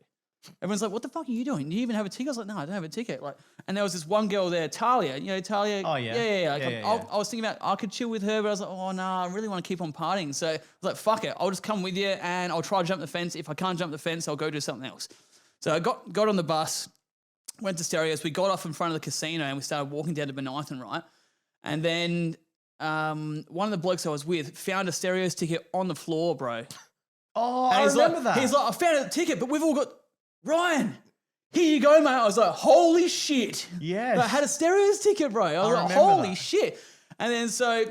Everyone's like, what the fuck are you doing? Do you even have a ticket? I was like, no, I don't have a ticket. Like, and there was this one girl there, Talia. You know, Talia? Oh, yeah. Yeah. Like, Yeah. I was thinking about, I could chill with her, but I was like, oh, no, I really want to keep on partying. So I was like, fuck it. I'll just come with you, and I'll try to jump the fence. If I can't jump the fence, I'll go do something else. So I got on the bus, went to Stereos. We got off in front of the casino, and we started walking down to Benithan, right? And then one of the blokes I was with found a Stereos ticket on the floor, bro. Oh, And I he's remember like, that. He's like, I found a ticket, but we've all got Ryan. Here you go, mate. I was like, holy shit. Yes. I had a Stereos ticket, bro. I was like, remember holy that. shit. And then so,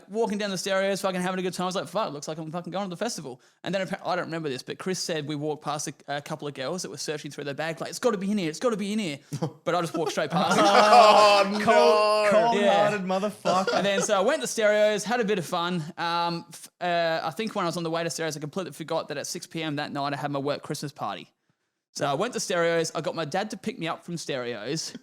walking down the Stereos, fucking having a good time. I was like, fuck, looks like I'm fucking going to the festival. And then I don't remember this, but Chris said we walked past a couple of girls that were searching through their bag, like, it's got to be in here. It's got to be in here. But I just walked straight past it. Oh, no. Cold-hearted motherfucker. And then so I went to Stereos, had a bit of fun. I think when I was on the way to Stereos, I completely forgot that at 6 p.m. that night I had my work Christmas party. So I went to Stereos. I got my dad to pick me up from Stereos.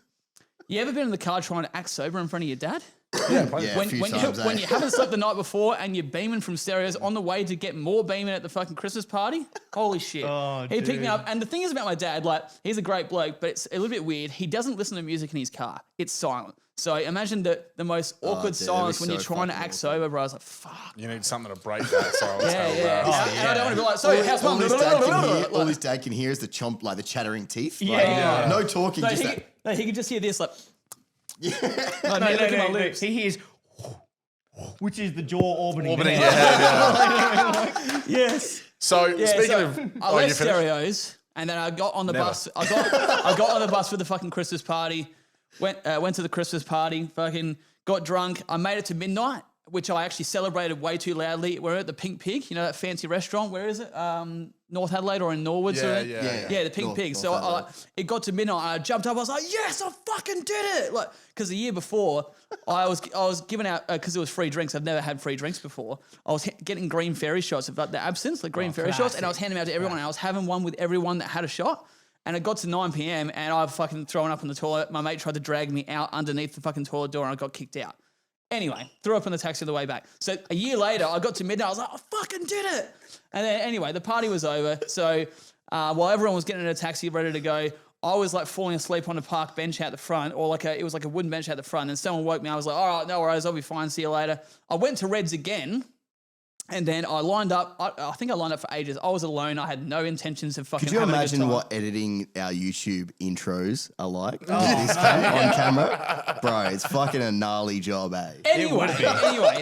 You ever been in the car trying to act sober in front of your dad? Yeah, a few times, When you haven't slept the night before and you're beaming from Stereos on the way to get more beaming at the fucking Christmas party? Holy shit. Oh, he picked me dude. up. And the thing is about my dad, like, he's a great bloke, but it's a little bit weird. He doesn't listen to music in his car. It's silent. So imagine the most awkward dude, silence that'd when be you're so trying to fucking act awkward. sober, bro. I was like, fuck. You need something to break that silence. Yeah. Oh, And I don't want to be like, so how's all mum? his dad can hear is the chomp, like the chattering teeth. Yeah, Like, yeah. No talking, just that. He could just hear this, like, No, look at my no. lips. He hears, which is the jaw orbiting. Orbiting your head, yeah. yes. So, Yeah, speaking so of... I you left finished? Stereos, and then I got on the Never. bus. I got on the bus for the fucking Christmas party. Went to the Christmas party. Fucking got drunk. I made it to midnight, which I actually celebrated way too loudly. We're at the Pink Pig, you know that fancy restaurant. Where is it? North Adelaide or in Norwood? Yeah, sort of? yeah. The Pink North- Pig. North So Adelaide. it got to midnight. And I jumped up. I was like, yes, I fucking did it! Like, because the year before, I was giving out because it was free drinks. I've never had free drinks before. I was getting green fairy shots of like the absinthe, the green fairy shots, and I was handing them out to everyone. And I was having one with everyone that had a shot. And it got to 9 p.m. and I fucking thrown up in the toilet. My mate tried to drag me out underneath the fucking toilet door and I got kicked out. Anyway, threw up in the taxi on the way back. So a year later, I got to midnight. I was like, I fucking did it. And then anyway, the party was over. So while everyone was getting in a taxi ready to go, I was like falling asleep on a park bench out the front, or it was like a wooden bench out the front. And someone woke me. I was like, all right, no worries, I'll be fine. See you later. I went to Reds again. And then I lined up. I think I lined up for ages. I was alone. I had no intentions of fucking. Could you having a good imagine time. what editing our YouTube intros are like this on camera? Bro, it's fucking a gnarly job, eh? Anyway,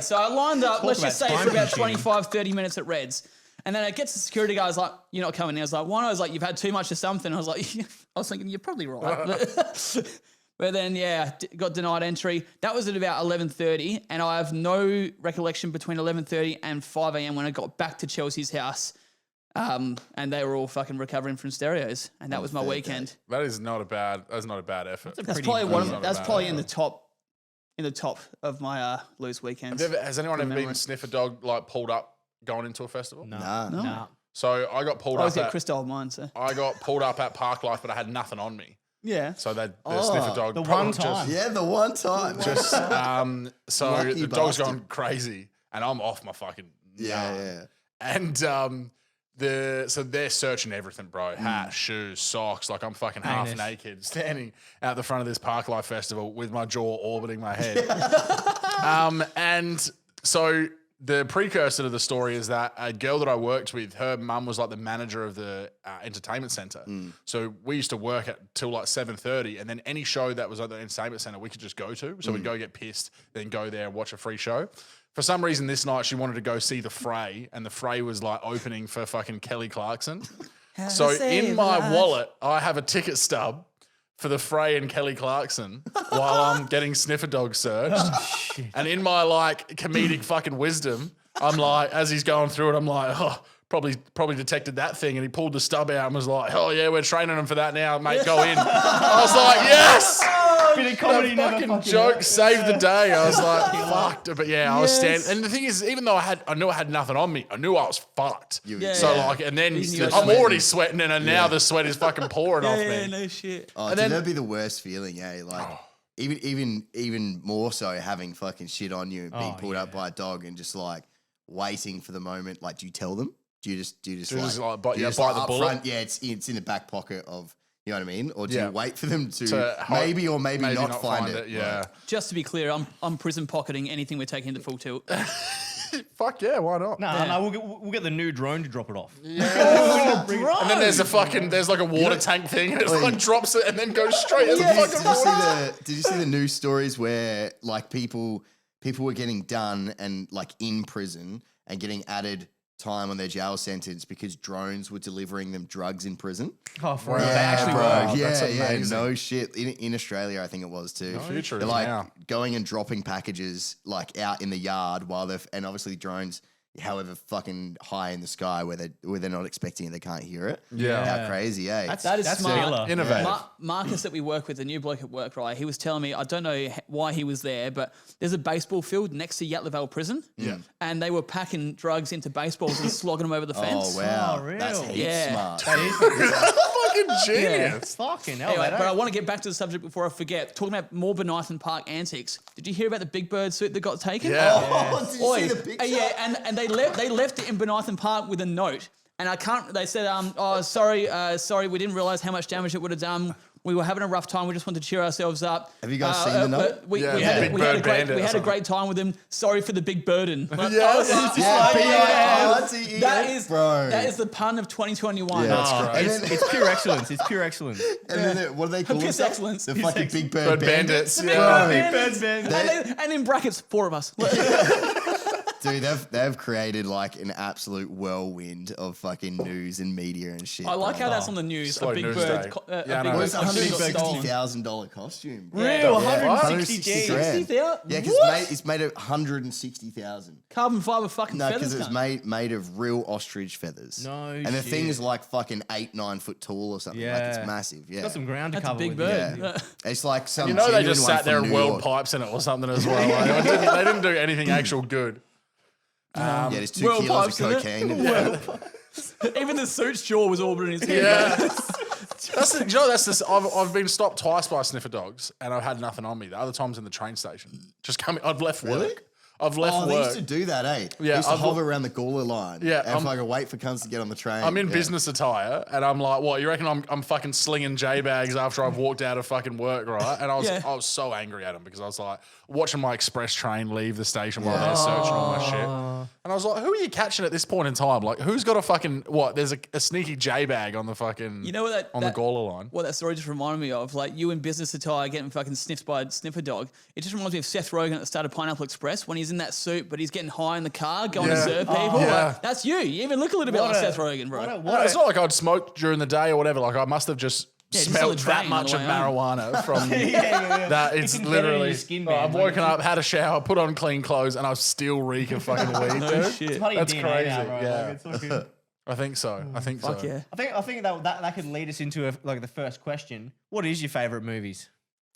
so I lined up, let's just say about for about time-consuming. 25, 30 minutes at Reds. And then it gets the security guys like, you're not coming in. I was like, one, I was like, you've had too much of something. I was like, I was thinking, you're probably right. But then, got denied entry. That was at about 11:30, and I have no recollection between 11:30 and 5 a.m. when I got back to Chelsea's house, and they were all fucking recovering from Stereos, and that was my weekend. That's not a bad effort. That's probably not that's bad. probably in the top of my loose weekends. Has anyone ever been Remember. sniffer dog like pulled up going into a festival? Nah. So I got pulled I always up. get Chris Doll mine, so I got pulled up at Park Life, but I had nothing on me. yeah. So the sniffer dog. the probably one time. Yeah, the one time. So Lucky the dog's bastard. gone crazy, and I'm off my fucking Yeah. And so they're searching everything, bro. Hat, shoes, socks. Like I'm fucking half Heinous. naked, standing out the front of this Park Life Festival with my jaw orbiting my head. And so the precursor to the story is that a girl that I worked with, her mum was like the manager of the entertainment center. So we used to work at till like 7:30, and then any show that was at the entertainment center, we could just go to. So we'd go get pissed, then go there and watch a free show. For some reason, this night she wanted to go see the Fray, and the Fray was like opening for fucking Kelly Clarkson. So in my wallet, I have a ticket stub for the Frey and Kelly Clarkson while I'm getting sniffer dogs searched. And in my like comedic fucking wisdom, I'm like, as he's going through it, I'm like, oh, probably detected that thing. And he pulled the stub out and was like, oh yeah, we're training him for that now, mate. Go in. I was like, yes. Bit of comedy That fucking joke saved the day. I was like, fucked. But yeah, I was standing. And the thing is, even though I knew I had nothing on me, I knew I was fucked. So like, and then I'm already sweating, and now the sweat is fucking pouring off me. Yeah, no shit. Oh, dude, that'd be the worst feeling, eh? Like, even more so having fucking shit on you and being pulled up by a dog and just like waiting for the moment. Like, do you tell them? Do you just like bite the up bullet? front? Yeah, it's in the back pocket of, you know what I mean? Or do you wait for them to maybe or maybe not find it? Yeah. Just to be clear, I'm prison pocketing anything we're taking to full tilt. Fuck yeah, why not? No, we'll get the new drone to drop it off. Yeah. And then there's like a water tank thing, and it's like drops it and then goes straight in the fucking water. Did you see the news stories where like people were getting done and like in prison and getting added time on their jail sentence because drones were delivering them drugs in prison? Oh, for Yeah, actually, bro. wow. That's Yeah, amazing. no shit. In Australia, I think it was too. future They're is like now. going and dropping packages like out in the yard while and obviously drones, however fucking high in the sky where they're not expecting it, they can't hear it. Yeah. How crazy, eh? That is That's smart. killer. Innovative. Marcus that we work with, the new bloke at work, right? He was telling me, I don't know why he was there, but there's a baseball field next to Yatla Vale Prison. Yeah. And they were packing drugs into baseballs and slogging them over the fence. Oh wow, Oh, real? that's heaps Yeah. smart. Fucking genius. Fucking hell. Anyway, that but I ain't- want to get back to the subject before I forget. Talking about more Bonython Park antics. Did you hear about the Big Bird suit that got taken? Yeah. Oh, did you Oi, see the picture? yeah, and they left it in Bonython Park with a note. And I can't. They said, oh, sorry, we didn't realize how much damage it would have done. We were having a rough time. We just wanted to cheer ourselves up. Have you guys seen the note? but we Yeah, had Big a Bird great Bandit or we had a something. great time with him. Sorry for the big burden. Like, Yes. I was just Yeah, like, B-I-R-T-E-S, that is bro. that is the pun of 2021. Yeah. That's Oh, great. it's pure excellence. It's pure excellence. And then what do they call Piss themselves? excellence. The Piss fucking excellence. Big Bird Bird Bandits. Big Yeah. Bird Bird Bandits. Bandits. And in brackets, 4 of us. Dude, they've created like an absolute whirlwind of fucking news and media and shit. I like bro. how that's on the news. Slow A Big news Bird. day. A Yeah, I Big know. It Bird was a costume got stolen. $160,000 costume. Real, Yeah, 160 160 G. grand. 60,000? Yeah, What? because it's made of 160,000. Carbon fiber fucking No, feathers. because it's mate. made of real ostrich feathers. No and the thing shit. is like fucking 8-9 foot tall or something. Like it's Yeah. massive. Yeah, Got some ground to That's a cover big with. bird. Yeah. It's like some. You know they just genuine one sat there from and New whirled York. pipes in it or something as well. Like, they didn't do anything actual good. Yeah, there's 2 Whirl kilos pipes of in it. cocaine. in there. Even the suit's jaw was orbiting his head. Yeah. I've been stopped twice by sniffer dogs and I've had nothing on me. The other time's in the train station. Just coming. I've left work. I've left Oh, they used work. to do that, eh? Yeah, they used to I've- hover around the Gawler line. Yeah, and fucking wait for cunts to get on the train. I'm in Yeah. business attire and I'm like, what, you reckon I'm fucking slinging J bags after I've walked out of fucking work, right? And I was so angry at them because I was like watching my express train leave the station while they're searching all my shit. And I was like, who are you catching at this point in time? Like, who's got a fucking there's a sneaky J bag on the fucking You know what the Gawler line. What that story just reminded me of, like you in business attire getting fucking sniffed by a sniffer dog. It just reminds me of Seth Rogen at the start of Pineapple Express when he's in that suit, but he's getting high in the car, going to Yeah. serve people. Yeah. Like, that's you. You even look a little bit like Seth Rogen, bro. No, it's not like I'd smoked during the day or whatever. Like I must have just just on smelled the that train much on of the way home. marijuana from yeah. that. It's can get it in literally. your skin, Oh, man. I've Like, woken up, had a shower, put on clean clothes, and I still reek of fucking weed. No dude. shit. That's DNA crazy. now, bro. Yeah. Like, it's fucking- I think so. I think Fuck so. yeah. I think that could lead us into the first question. What is your favorite movies?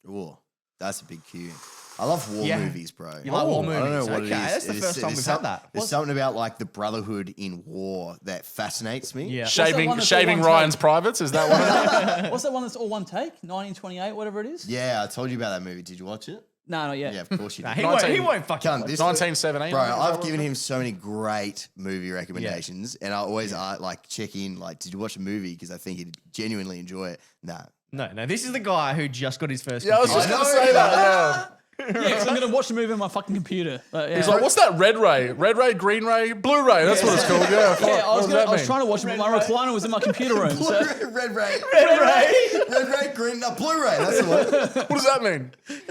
Ooh, that's a big cue. I love war Yeah. movies, bro. You like war I don't know movies? what Okay, it is. that's the first time we've had that. There's something about like the brotherhood in war that fascinates me. Yeah. Shaving one that's all shaving one Ryan's take? privates, is that one of them? What's that one that's all one take? 1928, whatever it is? Yeah, I told you about that movie. Did you watch it? No, not yet. Yeah, of course you Nah, did. he won't fucking. Cunt, this 1917. Bro, is that I've what given it him so many great movie recommendations, and I always like check in, like, did you watch a movie? Because I think he'd genuinely enjoy it. Nah. No, this is the guy who just got his first. Yeah, I was just computer. going to say that. Yeah. Yeah, because I'm going to watch the movie on my fucking computer. Yeah. He's like, what's that? Red ray, green ray, blue ray. That's what it's called. Yeah. Fuck. Yeah, I was, What does that I was mean? trying to watch it, but my recliner was in my computer room. So. Red Ray. Red Red, green, Blu-ray. That's the one. What does that mean?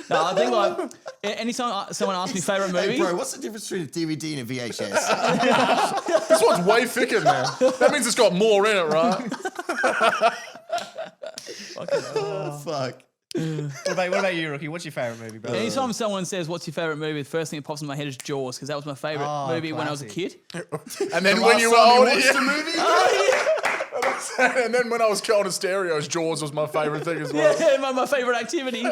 No, I think like anytime someone asks me favorite movie, Hey, bro, what's the difference between a DVD and a VHS? This one's way thicker, man. That means it's got more in it, right? Fuck. What about you, Rookie? What's your favorite movie, bro? Anytime someone says, "What's your favorite movie?" the first thing that pops in my head is Jaws, because that was my favorite movie when I was a kid. And then when Last you were time older, watched a movie? and then when I was on a stereos, Jaws was my favorite thing as well. Yeah, my favorite activity.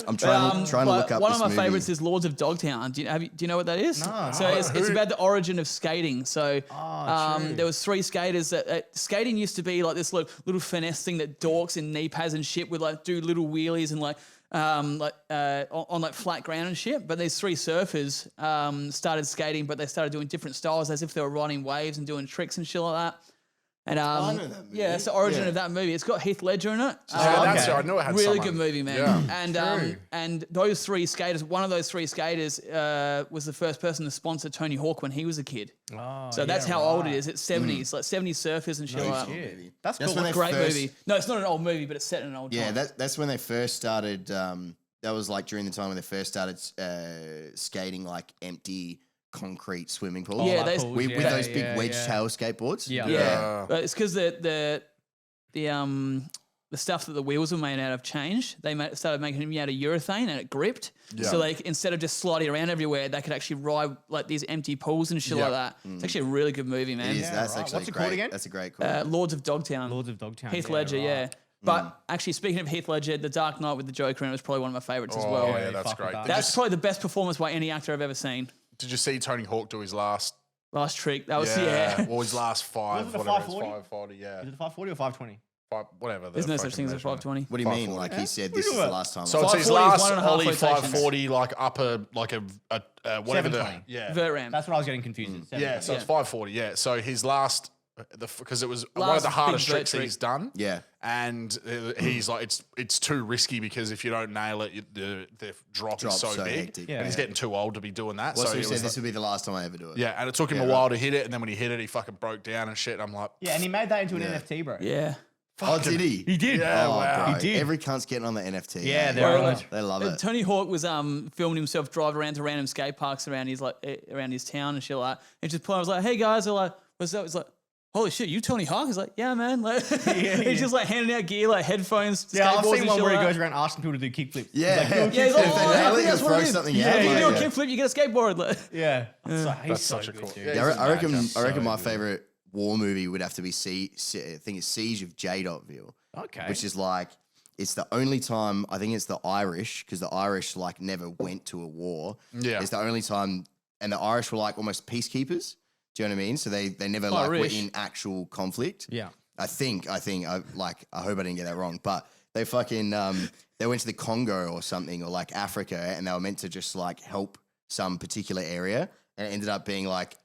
I'm trying to look up one this of my movie. favorites is Lords of Dogtown. Do you know what that is? No. So it's about the origin of skating. So true. there was 3 skaters that skating used to be like this little finesse thing that dorks and knee pads and shit would like do little wheelies and on like flat ground and shit. But these 3 surfers started skating, but they started doing different styles as if they were riding waves and doing tricks and shit like that. And I know that movie. yeah, it's the origin Yeah. of that movie. It's got Heath Ledger in it. That's right. I knew it had Really someone. good movie, man. Yeah. And those 3 skaters, one of those 3 skaters was the first person to sponsor Tony Hawk when he was a kid. Oh, So that's how old it is. It's 70s, like 70s surfers and shit like that. Movie. That's cool. when they Great first- movie. No, it's not an old movie, but it's set in an old Yeah, time. that's when they first started. That was like during the time when they first started skating like empty concrete swimming pools. Yeah, like they- pools, with yeah, those big yeah, wedge yeah. tail skateboards. Yeah. Yeah, but it's because the stuff that the wheels were made out of changed. They started making them out of urethane and it gripped. Yeah. So like instead of just sliding around everywhere, they could actually ride like these empty pools and shit like that. It's actually a really good movie, man. It is. Yeah, That's right. actually What's it great. called again? That's a great call. Lords of Dogtown. Lords of Dogtown. Heath yeah, Ledger, right. yeah. But actually, speaking of Heath Ledger, The Dark Knight with the Joker in it was probably one of my favorites as well. Oh, yeah, that's fuck with great. that. That's probably the best performance by any actor I've ever seen. Did you see Tony Hawk do his last? Last trick, that was yeah. Well, his last 5, Was it the whatever. It's 540? 540, yeah. Is it 540 or 520? Whatever. There's no such thing as a 520. What do you mean? Like he said, this is the last time. So it's his 540 is last 1.5 Ollie rotations. 540, like upper, like a whatever the 720. yeah. Vert Ram. That's what I was getting confused. with. Yeah, so it's 540. Yeah, so his last, because it was one of Last the hardest big vert tricks trick. he's done. Yeah. And he's like, it's too risky because if you don't nail it, the drop is so big. hectic. Yeah. And he's getting too old to be doing that. Well, so so he it said was this would be the last time I ever do it. yeah, and it took him Yeah, a right. while to hit it, and then when he hit it, he fucking broke down and shit. I'm like, Yeah, and he made that into an NFT, bro. Yeah. Oh, did he? He did. Yeah, Oh, wow. bro. He did. Every cunt's getting on the NFT. Yeah, they're on it. They love it. Tony Hawk was filming himself drive around to random skate parks around his town and shit like that. And just pulling, I was like, "Hey guys," they're like, "What's that?" It's like, "Holy shit, you Tony Hawk?" He's like, "Yeah, man." Like, he's just like handing out gear, like headphones, Yeah, I've skateboards seen and one shit where he like goes that. around asking people to do kickflips. Yeah. Yeah, he's like, If they "Oh, nail it, that's you'll what throw it is." something Yeah, out. if you like, do a yeah. kickflip, you get a skateboard. Like, Yeah. He's That's so such a good, cool- dude. yeah, Yeah, he's I a reckon. madcap. I reckon my So favorite war movie would have to be I think it's Siege of J.Ville. Okay. Which is like it's the only time I think it's the Irish because the Irish like never went to a war. Yeah. It's the only time, and the Irish were like almost peacekeepers. Do you know what I mean? So they never like were Irish. in actual conflict. Yeah. I think I hope I didn't get that wrong, but they fucking they went to the Congo or something or like Africa and they were meant to just like help some particular area and it ended up being like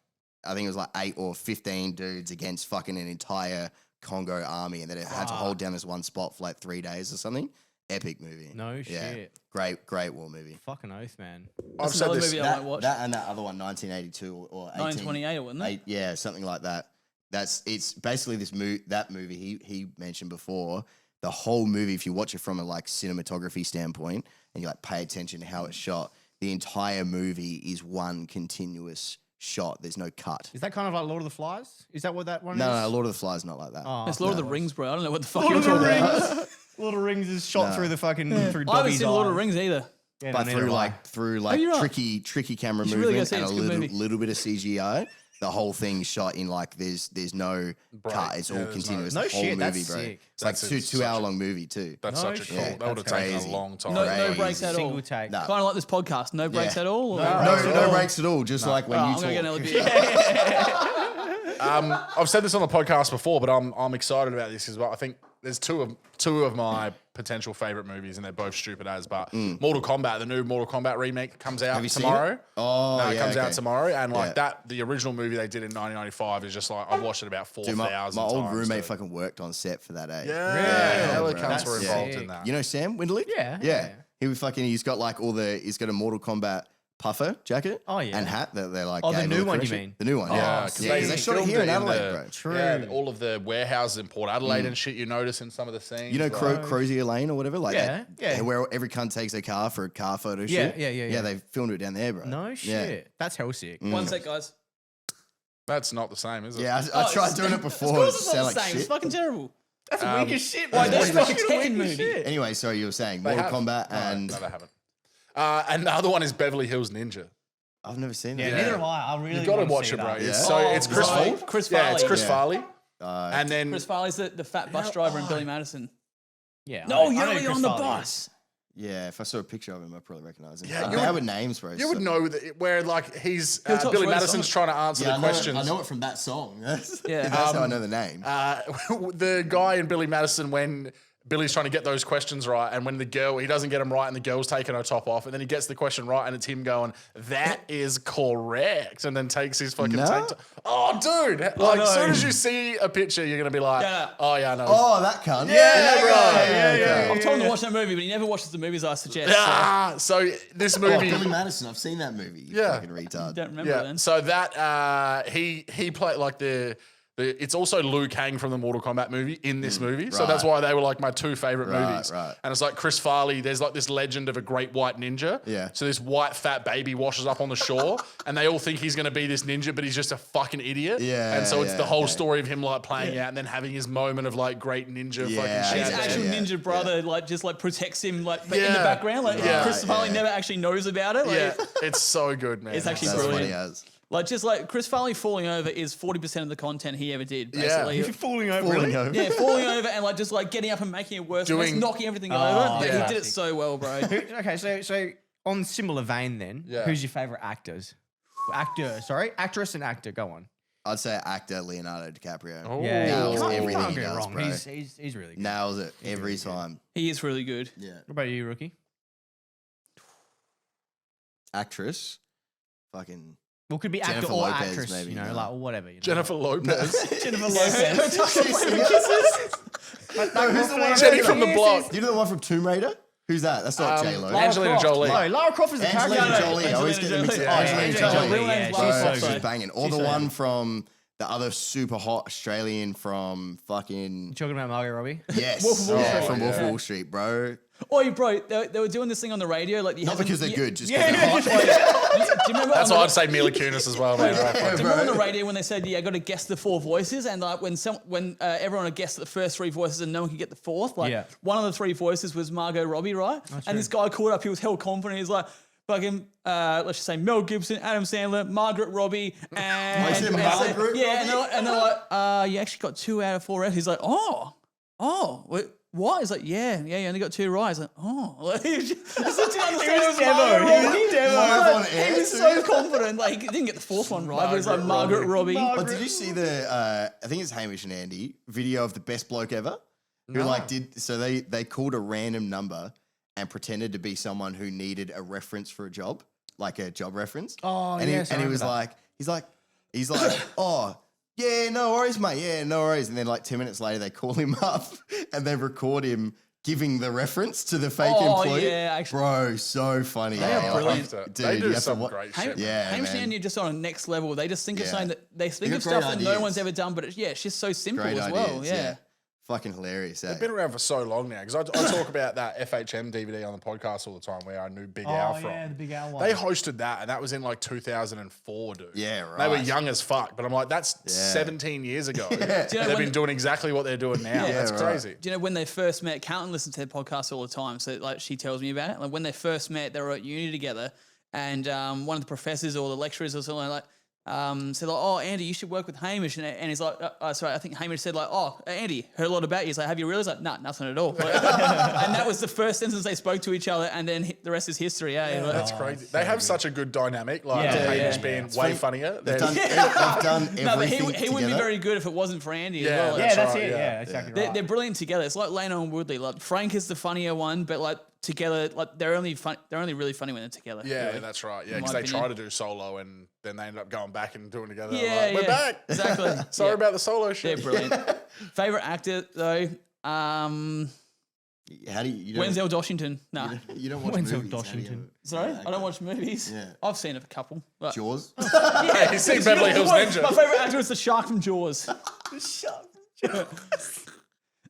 I think it was like 8 or 15 dudes against fucking an entire Congo army and then it had to hold down this one spot for like 3 days or something. Epic movie. No Yeah. shit. Great war movie. Fucking oath, man. I've that's said another this. movie I might watch. That and that other one, 1982 or 1928, wasn't it? yeah, something like that. It's basically that movie he mentioned before. The whole movie, if you watch it from a like cinematography standpoint and you like pay attention to how it's shot, the entire movie is one continuous shot. There's no cut. Is that kind of like Lord of the Flies? Is that what that one is? No, Lord of the Flies not like that. Oh, It's Lord of the Rings, bro. I don't know what the fuck Lord you're of the talking about. Rings. Lord of the Rings is shot through the fucking through I haven't Dobby's seen Lord of the eyes. Rings either. Yeah, But neither have I. through you're right. tricky camera You should really go movement see it. and It's a a good movie. little bit of CGI. The whole thing shot in like there's no cut. It's all there's continuous. no- the No wall shit, movie, that's bro. sick. It's like That's two hour long movie too. That's No such a shit. cool. That would have That's taken crazy. a long time. No Crazy. breaks at all. Single take. No. Kind of like this podcast. No breaks Yeah. at all. Or No breaks at all. Just like when Oh, you I'm gonna get talk. another beer. I've said this on the podcast before, but I'm excited about this as well. I think there's two of my potential favorite movies, and they're both stupid as. But Mortal Kombat, the new Mortal Kombat remake, comes out you seen tomorrow. it? Oh, no, it yeah, comes out okay. tomorrow, and like Yeah. that, the original movie they did in 1995 is just like I've watched it about Dude, 4,000 my times. old roommate dude. fucking worked on set for that. Yeah, hella bro. cunts were That's involved sick. in that. You know Sam Winderlich? Yeah. He's got like he's got a Mortal Kombat puffer jacket. Oh, yeah. And hat that they're like. Oh, the gave new all the one, you correction. mean? The new one. Yeah, Yeah, because they shot it here in Adelaide, bro. True. Yeah, all of the warehouses in Port Adelaide and shit. You notice in some of the scenes. You know like- Crozier Lane or whatever, like Yeah, yeah. where every cunt takes their car for a car photo Yeah, shoot. yeah. Yeah, they filmed it down there, bro. No shit. Yeah. That's hell sick. One sec, guys. That's not the same, is it? Yeah, I tried doing it Of before. course It it's not sounded the like same. It's shit. fucking terrible. That's weak as shit. Why, man. that's That's like a fucking Tekken weak as movie. shit. Anyway, sorry, you were saying They Mortal have. Kombat No, and no, they haven't. And the other one is Beverly Hills Ninja. I've never seen Yeah, that. neither have I. I really You got to wanna watch see it, bro. that. Yeah. So it's Chris right. Farley. Chris Yeah, it's Farley. Chris Yeah. Farley. Uh, And then Chris Farley's the fat bus driver in Billy Madison. Yeah. No, I you're know really Chris on the Farley is. bus. yeah, if I saw a picture of him, I'd probably recognize him. Yeah, I'm you bad would- with names, bro. you would know that where like he's talks Billy for his Madison's song. trying to answer Yeah, the I know, questions. I know it from that song. That's, Yeah. that's how I know the name. The guy in Billy Madison when Billy's trying to get those questions right, and when the girl he doesn't get them right, and the girl's taking her top off, and then he gets the question right, and it's him going, "That is correct," and then takes his fucking No. tank top. Oh, dude! Like, as soon as you see a picture, you're gonna be like, Yeah. "Oh yeah, I know." Oh, that cunt. Yeah, bro. okay. I've told him to watch that movie, but he never watches the movies I suggest. Ah, so this Oh, movie. Billy Madison. I've seen that movie. You Yeah. fucking retard. So don't remember Yeah. then. So that he played like the it's also Liu Kang from the Mortal Kombat movie in this movie. So that's right. why they were like my two favorite Right, movies. right. And it's like Chris Farley, there's like this legend of a great white ninja. Yeah. So this white fat baby washes up on the shore and they all think he's going to be this ninja, but he's just a fucking idiot. Yeah, And so it's yeah, the whole okay. story of him like playing out and then having his moment of like great ninja Yeah, fucking His shit. yeah, actual yeah. ninja brother, like, just like protects him, like, but in the Yeah. background. Like, Yeah. Chris Farley Yeah. never actually knows about it. Like, Yeah, it's so good, man. It's actually That's brilliant. funny as. Like, just like Chris Farley falling over is 40% of the content he ever did, Yeah. basically. You're falling over. Falling Really? over. Yeah, falling over and like just like getting up and making it worse, Doing- knocking everything Oh, over. But yeah. he did it so well, bro. Okay, so on similar vein then, Yeah. who's your favorite actors? Actress and actor. Go on. I'd say actor Leonardo DiCaprio. Oh. Yeah, Nails you can't everything he go does, wrong. bro. He's really good. Nails it every time. He is really good. Yeah. What about you, rookie? Actress. Fucking. Well, could be actor Jennifer or Lopez, actress, maybe, you know, no. like or whatever. You know. Jennifer Lopez. Jennifer Her Lopez. Who's the one? Jenny from the block. Do you know the one from Tomb Raider? Who's that? That's not J Lo. Angelina Croft. Jolie. No, Lara Croft is the character. Angelina no, Jolie. I always get them mixed up. Angelina Angelina Jolie. Jolie. Real name's Yeah, Lara she's Croft, so though. She's banging. Or She's the so one good. from the other super hot Australian from fucking. Talking about Margot Robbie. Yes. Wolf of Wall yeah, Street. from Wolf of Yeah. Wall Street, bro. Oh, bro, they were doing this thing on the radio. Like, Not because they're good, just Yeah. because they're hot. Do you remember? That's on why the- I'd say Mila Kunis as well, man. Right, Do fuck. you remember on the radio when they said, "Yeah, I got to guess the four voices," and like when everyone had guessed the first three voices and no one could get the fourth, like Yeah. one of the three voices was Margot Robbie, right? And this guy caught up. He was held confident. He's like, "Fucking, let's just say Mel Gibson, Adam Sandler, Margaret Robbie, and Wait, is it Margaret yeah." And they're like, "You actually got 2 out of 4 right." He's like, "Oh, wait, what?" He's like, "Yeah, you only got 2 right." He's like, "Oh," like, he was such an understanding demo. Margot He was Robbie. demo. Live on He air, was too. so confident. Like, he didn't get the fourth one right, but he's like Margaret Robbie. Oh, did you see the? I think it's Hamish and Andy video of the best bloke ever, who like did. So they called a random number and pretended to be someone who needed a reference for a job, like a job reference. Oh, and yes, I he remember was that. he's like, oh. Yeah, no worries, mate. Yeah, no worries. And then like 10 minutes later, they call him up and they record him giving the reference to the fake Oh, employee. yeah, actually. Bro, so funny. They are Like, brilliant. dude, They you do have to some wa- great Ham- shit. Yeah, Hamish and man. Andy are just on a next level. They just think of Yeah. something that they think got of stuff great that no ideas. one's ever done, but it's just so simple Great as ideas. well. Yeah. Fucking hilarious. Eh? They've been around for so long now because I talk about that FHM DVD on the podcast all the time where I knew Big Al from. the Big Al one. They hosted that and that was in like 2004, dude. Yeah, They were right. young as fuck, but I'm like, that's 17 years ago. Do you know They've when- been doing exactly what they're doing now. That's right. crazy. Do you know when they first met? Carlton listens to their podcast all the time, so like she tells me about it. Like when they first met, they were at uni together, and one of the professors or the lecturers or something like said like, "Oh, Andy, you should work with Hamish," and he's like, "Sorry, I think Hamish said like, oh, Andy, heard a lot about you." He's like, "Have you realized?" Like, "Nah, nothing at all." And that was the first sentence they spoke to each other, and then the rest is history. Yeah, like, That's crazy. They have such a good dynamic. Like Yeah, Hamish yeah, being yeah. way funnier. They've than- done, they've done everything no, but he together. wouldn't be very good if it wasn't for Andy Yeah, as well. yeah, that's right, it. yeah. Yeah, exactly right. They're brilliant together. It's like Leno and Woodley. Like Frank is the funnier one, but like together, like they're only really funny when they're together. Yeah, really. that's right. Yeah, in because my they opinion. try to do solo and then they end up going back and doing it together. Yeah, Like, we're back. Exactly. Sorry Yeah. about the solo They're shit. brilliant. Favorite actor though, How do you don't, Wenzel Washington. Nah, you don't watch Wenzel movies? How do you- Washington. sorry, I don't watch movies. Yeah. I've seen a couple. But Jaws? yeah, He's seen Beverly Hills Ninja. My favorite actor is the shark from Jaws.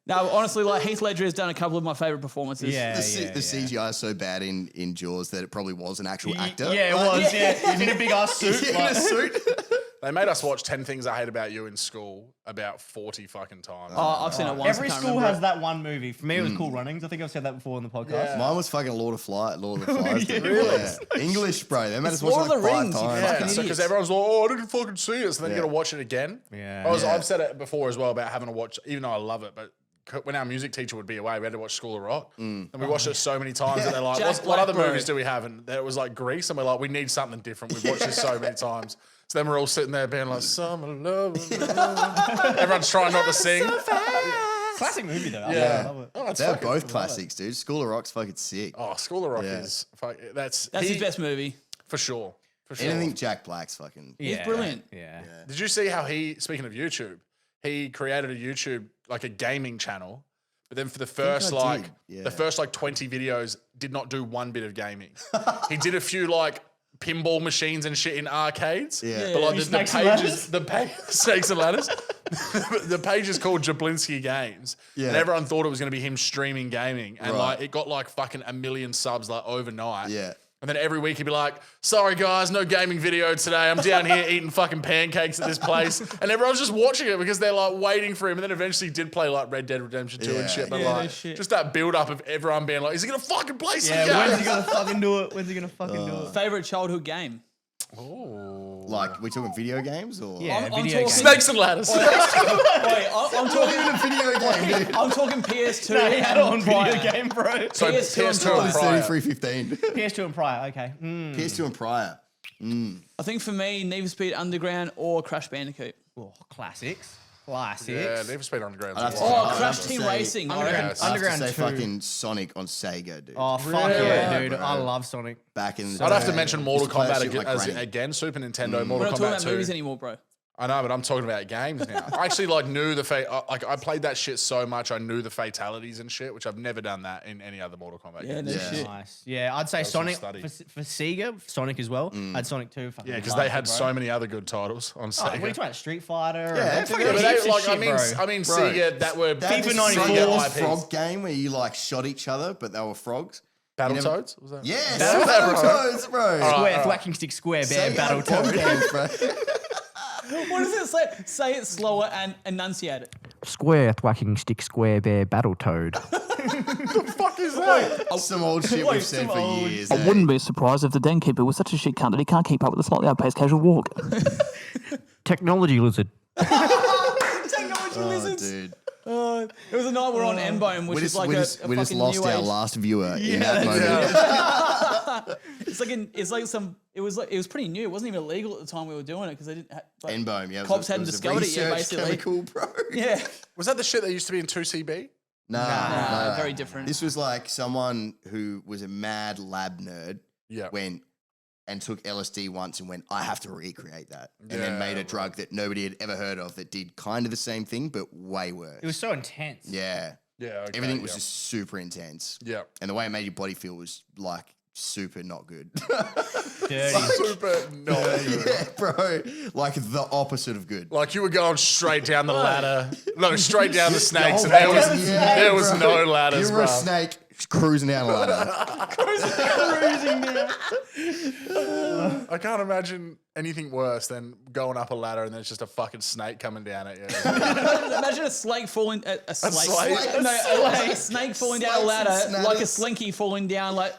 No, honestly, like Heath Ledger has done a couple of my favorite performances. Yeah, The CGI is so bad in Jaws that it probably was an actual actor. Yeah, it was. Yeah, he's in a big ass suit. in like- a suit. They made us watch 10 Things I Hate About You in school about 40 fucking times. Oh, I've seen it once. Every I can't school remember has it. that one movie. For me, it was Cool Runnings. I think I've said that before on the podcast. Yeah. Mine was fucking Lord of the Flies. Dude. Really? Yeah. English, bro. They made us Lord watch of like the 5 Rings, you times. fucking So because idiots. everyone's like, oh, I didn't fucking see it, so then you Yeah. got to watch it again. Yeah. I've said it before as well about having to watch, even though I love it, but when our music teacher would be away, we had to watch School of Rock, and we watched it so many times that they're like, Jack what other Black, bro. movies do we have? And it was like Grease, and we're like, we need something different. We've watched this so many times. So then we're all sitting there being like, summer love. Everyone's trying not to sing. Classic movie, though. Yeah. I love it. Oh, it's They're fucking- both classics, dude. School of Rock's fucking sick. Oh, School of Rock Yeah. is that's His best movie. for sure. For sure. Anything Jack Black's fucking. He's brilliant. Yeah. Did you see how speaking of YouTube, he created a YouTube, like a gaming channel, but then for the first I did, yeah. the first 20 videos did not do one bit of gaming. He did a few like pinball machines and shit in arcades. Yeah. But like the Snakes and pages, snakes and ladders. The page is called Jablinski Games. Yeah. And everyone thought it was going to be him streaming gaming. And Right. like it got like fucking 1 million subs like overnight. Yeah. And then every week he'd be like, sorry guys, no gaming video today. I'm down here eating fucking pancakes at this place. And everyone's just watching it because they're like waiting for him. And then eventually he did play like Red Dead Redemption 2 Yeah, and shit. But yeah, no like shit. just that build up of everyone being like, is he going to fucking play some Yeah, when's he games? gonna fucking do it? When's he gonna fucking do it? Favorite childhood game? Like, we talking video games or? Yeah, I'm video talking- games. Snakes and ladders. Wait, I'm talking. a video game, dude. I'm talking PS2 No, he had it on and video prior. game, bro. So PS2 and PS2 and prior. prior. 3315. PS2 and prior, okay. PS2 and prior. I think for me, Need for Speed Underground or Crash Bandicoot. Oh, classics. Classics. Yeah, Need for Speed Underground. I'd have to Oh, say- I'd Crash have to Team say- Racing. I Underground- reckon. I have Underground to say 2. fucking Sonic on Sega, dude. Oh, fuck Really? yeah, dude. Bro. I love Sonic. Back in the I'd have to day. mention Used Mortal to play that Kombat shit like crazy. again. Super Nintendo, We're Mortal not talking Kombat about 2. movies anymore, bro. I know, but I'm talking about games now. I actually like knew like I played that shit so much. I knew the fatalities and shit, which I've never done that in any other Mortal Kombat Yeah, game. no Yeah. shit. Nice. Yeah, I'd say was some Sonic study. for Sega, Sonic as well. I'd Sonic 2. Fucking Yeah, because loved they it, had bro. so many other good titles on Oh, Sega. what are you talking about? Street Fighter? Yeah, and fucking Yeah, but heaps they, of like, shit, bro. I mean, Bro. Sega that were They had FIFA this 94. Sega IPs. frog game where you like shot each other, but they were frogs. Battletoads? Was that? Yes, Yeah, Battletoads, bro. Square, Alright. whacking stick, square, bear, Sega battle had all toad. games, bro. What does it say? Say it slower and enunciate it. Square, thwacking stick, square, bear, battle toad. fuck is that? Some old shit Wait, we've said some for old years. I eh? wouldn't be surprised if the den keeper was such a shit cunt that he can't keep up with a slightly outpaced casual walk. Technology lizard. Technology Oh, lizards. dude. It was a night we're on N-Bone, which We is just, like we a just, we just fucking lost new our age. last viewer in that moment. It's like some. It was pretty new. It wasn't even illegal at the time we were doing it because they didn't. Like, N-Bone, yeah. it was Cops a- hadn't it was a discovered it yet, research basically. Chemical, bro. Yeah. Was that the shit that used to be in 2CB? Nah, very different. This was like someone who was a mad lab nerd Yeah. went and took LSD once and went, I have to recreate that. And Yeah, then made a drug that nobody had ever heard of that did kind of the same thing, but way worse. It was so intense. Yeah. Yeah. Okay, Everything was yeah. just super intense. Yeah. And the way it made your body feel was like super not good. Dirty. Super no good. Yeah, bro. Like the opposite of good. Like you were going straight down the ladder, no, straight down the snakes, whole and there way was down the snake, there was bro. no ladders, You were bro. a snake cruising down a ladder. I can't imagine anything worse than going up a ladder and there's just a fucking snake coming down at you. Imagine a snake falling. A snake. slate? A snake falling down a Snakes ladder, and like a snadders. slinky falling down like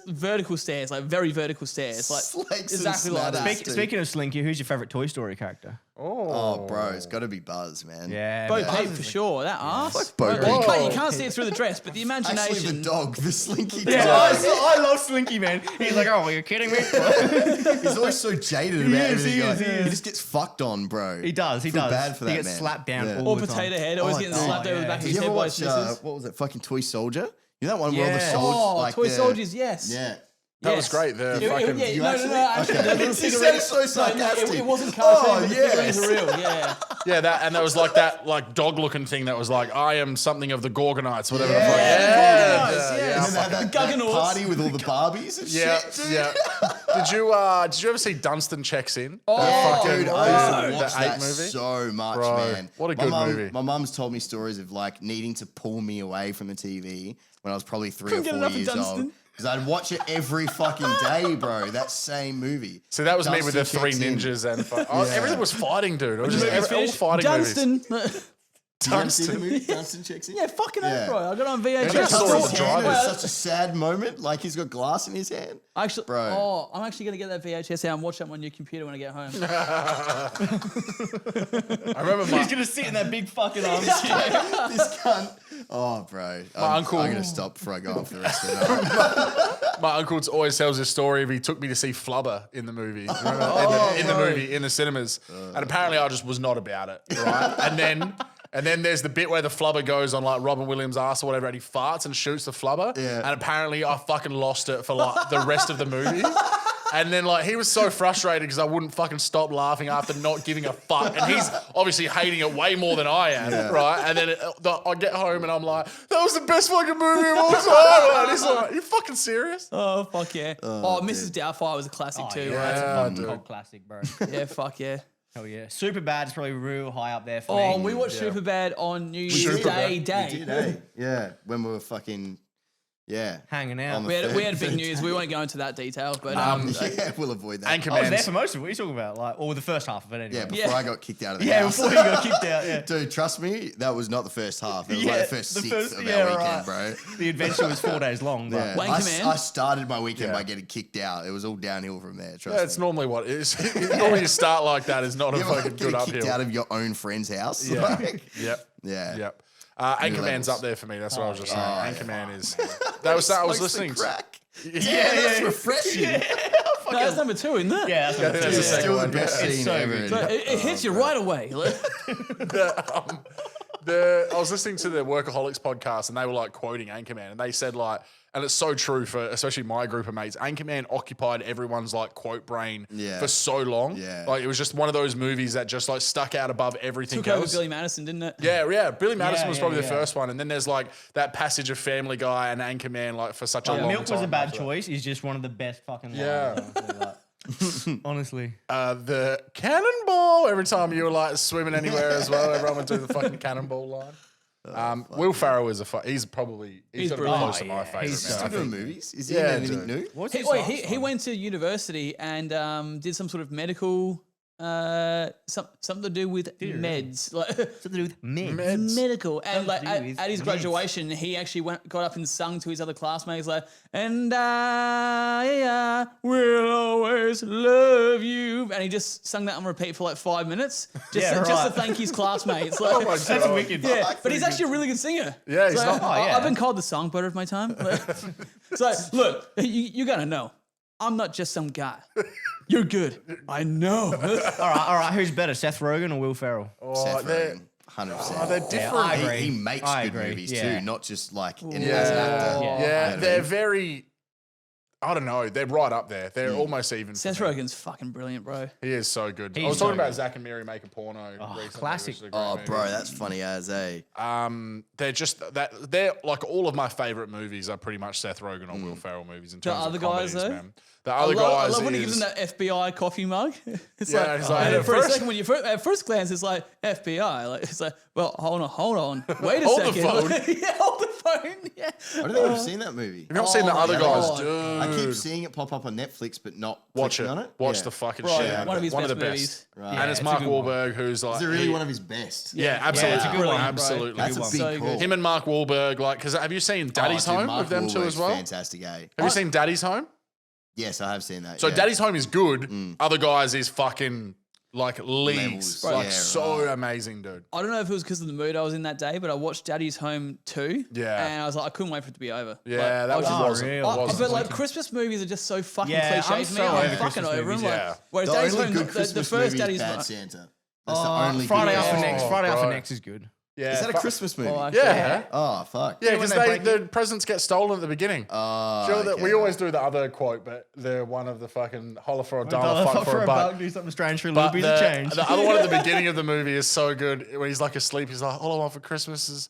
vertical stairs, like very vertical stairs, like Snakes and exactly like that. snadders. Speaking of Slinky, who's your favorite Toy Story character? Oh, bro, it's got to be Buzz, man. Yeah. Bo man. Peep for sure. That ass. Bo Like, Peep. you can't see it through the dress, but the imagination. Actually, the dog, the slinky Yeah, dog. I love Slinky, man. He's like, oh, you're kidding me? He's always so jaded about everything. he Like, is. he just gets fucked on, bro. He does. He Feel does. bad for that he gets man. slapped down Yeah. all Or the time. potato head, always Oh, getting oh, slapped over the yeah. back of Did his you head ever by watch, his missus. what was it, fucking Toy Soldier? You know that one where all the Yeah. soldiers, Oh, like Toy the- Soldiers, yes. Yeah. That was great. The Yeah, fucking You no, actually- actually, okay. the little You said figurines- it so no, no, sarcastic. it wasn't cartoon, Oh, but the yes. figurines are real, yeah. yeah, that and there was like that like dog looking thing that was like I am something of the Gorgonites, whatever. Yeah. the fuck. Gorgonites, yeah, yes. And then that Guggernauts. party with all the Barbies and yeah, shit, dude. yeah. Did you ever see Dunstan Checks In? Oh, Yeah, fucking- dude, I used to the watch Ape that movie? so much, Bro, man. what a good movie. My mum's told me stories of like needing to pull me away from the TV when I was probably 3 or Couldn't get 4 enough of years old Dunstan. Because I'd watch it every fucking day, bro. That same movie. So that was me with the Dunstan three checks in. ninjas and everything was fighting, dude. It was just all fighting Dunstan. You haven't seen the movie? Dunstan checks in? Yeah, fucking Yeah. hell, bro. I got it on Yeah, VHS. that's Cuts all his the hand, drivers. it's such a sad moment. Like he's got glass in his hand. Actually, Bro. I'm actually gonna get that VHS out and watch that on my new computer when I get home. I remember He's gonna sit in that big fucking armchair. This cunt. Oh, bro. uncle- I'm going to stop before I go on for the rest of the night. my uncle always tells this story of he took me to see Flubber in the movie. Remember? in the movie, in the cinemas. And apparently I just was not about it, right? And then there's the bit where the flubber goes on like Robin Williams' ass or whatever and he farts and shoots the flubber. Yeah. And apparently I fucking lost it for like the rest of the movie. And then like he was so frustrated because I wouldn't fucking stop laughing after not giving a fuck. And he's obviously hating it way more than I am, right? And then I get home and I'm like, that was the best fucking movie of all time. And he's like, you fucking serious? Oh, fuck yeah. Oh, Mrs. Doubtfire was a classic too, yeah, right? that's a Yeah, fucking dude. cult classic, bro. Yeah, fuck yeah. Hell yeah. Superbad's probably real high up there for Oh, me. we watched Superbad on New Year's Superbad. We did, Day. eh? Yeah. When we were fucking, Hanging out. On the We had big third news. We won't go into that detail, but yeah, we'll avoid that. I was there Anchorman's. for most of it. What are you talking about? Like, or the first half of it anyway. Yeah, before Yeah. I got kicked out of the Yeah, house. before you got kicked out, yeah. Dude, trust me, that was not the first half. It was like Yeah, the first the sixth first- of yeah, our weekend, right. bro. The adventure was 4 days long, but Yeah. Wanker Man. I started my weekend Yeah. by getting kicked out. It was all downhill from there. Trust Yeah, it's me. normally what it is. Normally you start like that is not a You ever fucking get good kicked uphill. out of your own friend's house? Yeah. Like, Yep. yeah. Yep. Anchorman's levels. up there for me. That's what I was just saying. yeah. Anchorman is. That was I was Smokes the listening. crack. Yeah, That's refreshing. no, that's number 2, isn't it? yeah, that's what that's it the is. second Still the one. best It's scene so ever. good. So it hits you right away. I was listening to the Workaholics podcast and they were like quoting Anchorman and they said like, and it's so true for especially my group of mates, Anchorman occupied everyone's like quote brain Yeah. for so long. Yeah. Like it was just one of those movies that just like stuck out above everything Took over else. Billy Madison, didn't it? Yeah. Billy Madison was yeah, probably the yeah. first one. And then there's like that passage of Family Guy and Anchorman like for such a long time. Milk was a bad after that. choice. He's just one of the best fucking lines. Yeah. I'll tell you that. Honestly. The cannonball every time you were like swimming anywhere as well. Everyone would do the fucking cannonball line. Will Ferrell is he's got to be brilliant. close to Oh, my yeah. favorite. He's man. so I Doing think- movies? Is he Yeah, in anything dude. new? What's He, his wait, last he one? went to university and did some sort of medical, something to do with meds. Like, Something to do with men. Meds. medical. And like Something to do with at his meds. graduation, he actually got up and sung to his other classmates like, "And I will always love you," and he just sung that on repeat for like 5 minutes, just Yeah, to right. thank his classmates. Like, Oh my That's God. wicked. yeah, but he's actually a really good singer. Yeah, he's So, not- Oh, yeah. I've been called the songbird of my time. So look, you gotta know, I'm not just some guy. You're good. I know. All right. Who's better, Seth Rogen or Will Ferrell? Oh, Seth they're, Rogen, 100%. oh, they're different. I agree. He makes I good agree, movies yeah. too, not just like as an Yeah, actor. Yeah. yeah, You know they're what I mean? very. I don't know. They're right up there. They're almost even. for Seth me. Rogen's fucking brilliant, bro. He is so good. I He's was talking so about good. Zach and Miri Make a Porno. Recently, classic. which is a great Oh, movie. bro, that's funny as They're just that. They're like all of my favorite movies are pretty much Seth Rogen or Will Ferrell movies. In terms other of guys, comedies, though? man. The I other love guys when he gives is him that FBI coffee mug. It's Yeah, like, he's like, and at for a first- second, when you at first glance, it's like FBI. Like it's like, well, hold on, wait a Hold the second. phone. Yeah, hold the phone. Yeah. I don't think I've seen that movie. You've not seen the Oh other my guys, God. dude. I keep seeing it pop up on Netflix, but not Watch clicking it. on it. Watch Yeah. the fucking Right, shit. yeah. out One of it. his One of the best best. movies. Right. And it's it's a Mark good one. Wahlberg, who's like Is it really he- one of his best? Yeah, absolutely. it's a good one, bro. Absolutely. That's a It's big so call. good. Him and Mark Wahlberg, like, because have you seen Daddy's Oh, dude, Home Mark with them two Wahlberg's as well? Fantastic, eh? Have you seen Daddy's Home? Yes, I have seen that. So yeah. Daddy's Home is good. Other guys is fucking like leagues, Levels. like Yeah, so right. amazing, dude. I don't know if it was because of the mood I was in that day, but I watched Daddy's Home 2. Yeah. And I was like, I couldn't wait for it to be over. Yeah, Like, that I was just- wasn't. real. It Oh, wasn't. but like Christmas movies are just so fucking Yeah, cliche I'm to me. so I'm over fucking Christmas over movies, them. yeah. Like, whereas The Daddy's only Home, good the Christmas first movie Daddy's is Bad Home. Santa. That's the only Friday good After Christmas Next. Oh, Friday After bro. Next is good. movie. Is that a fu- Christmas movie? Oh, actually, Yeah. Oh, fuck. Yeah, when because they break the presents get stolen at the beginning. Oh, Do you know that okay. we always do the other quote, but the one of the fucking holler for a dollar, Dollar, fuck for a buck. do something strange for a little But piece of change. the other one at the beginning of the movie is so good. When he's like asleep, he's like, all I want for Christmas is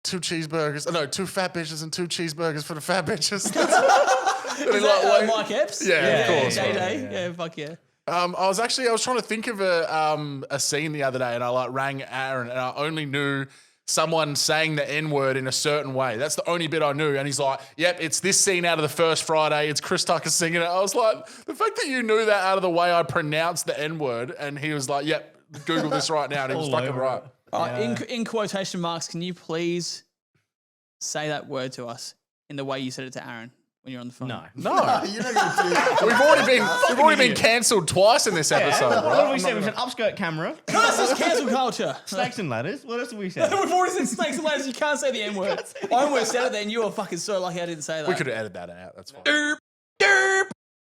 2 cheeseburgers. Oh, no, 2 fat bitches and 2 cheeseburgers for the fat bitches. And he Is like, that, wait- Mike Epps? Yeah, of course, Day bro. Day. Yeah, fuck yeah. I was trying to think of a scene the other day, and I like rang Aaron, and I only knew someone saying the N-word in a certain way. That's the only bit I knew. And he's like, yep, it's this scene out of the first Friday. It's Chris Tucker singing it. I was like, the fact that you knew that out of the way I pronounced the N-word, and he was like, yep, Google this right now. And he was All fucking over right. In quotation marks, can you please say that word to us in the way you said it to Aaron when you're on the phone? No. No. You're not gonna do that. We've already been cancelled twice in this episode. What Right? have we said? We said upskirt camera, This is cancel culture. snakes and ladders. What else have we said? We've already said snakes and ladders. You can't say the N word. I almost said it then. You were fucking so lucky I didn't say that. We could have edited that out. That's fine.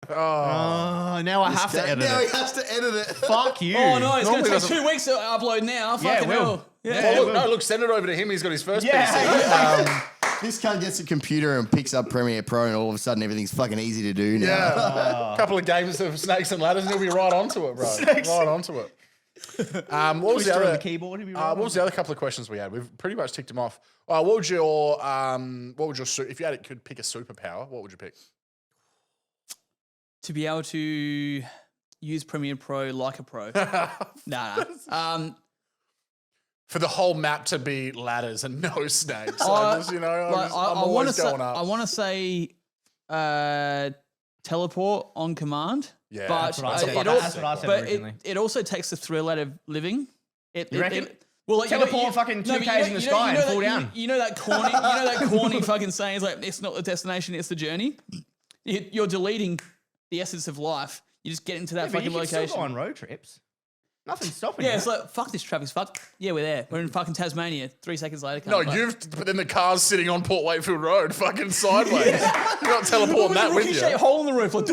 Oh, now I have to edit Now it. he has to edit it. Fuck you. Oh no, it's going to Normally take 2 weeks to upload now. Yeah, Fucking it will. hell. Yeah. Oh, look, no, look, send it over to him. He's got his first Yeah. PC. This cunt gets a computer and picks up Premiere Pro, and all of a sudden everything's fucking easy to do now. Yeah. A couple of games of snakes and ladders, and he'll be right onto it, bro. Right onto it. What was the Twister on other the keyboard? He'll be what was the other couple of questions we had? We've pretty much ticked them off. What would your if you could pick a superpower, what would you pick? To be able to use Premiere Pro like a pro. Nah. For the whole map to be ladders and no snakes. I I'm want always to going say, up. I want to say teleport on command. Yeah, but that's what I said. That's what I said but originally. it also takes the thrill out of living. You reckon? Well, like, Teleport fucking 2Ks in the sky and fall down. You know that corny fucking saying is like, it's not the destination, it's the journey. You're deleting the essence of life. You just get into that But you fucking can still location. go on road trips. Nothing's stopping Yeah, you. it's like, fuck this traffic's fucked. Yeah, we're there. We're in fucking Tasmania. 3 seconds later. No, come but then the car's sitting on Port Wakefield Road, fucking sideways. You're not teleporting that with Ricochet you. hole in the roof. Like,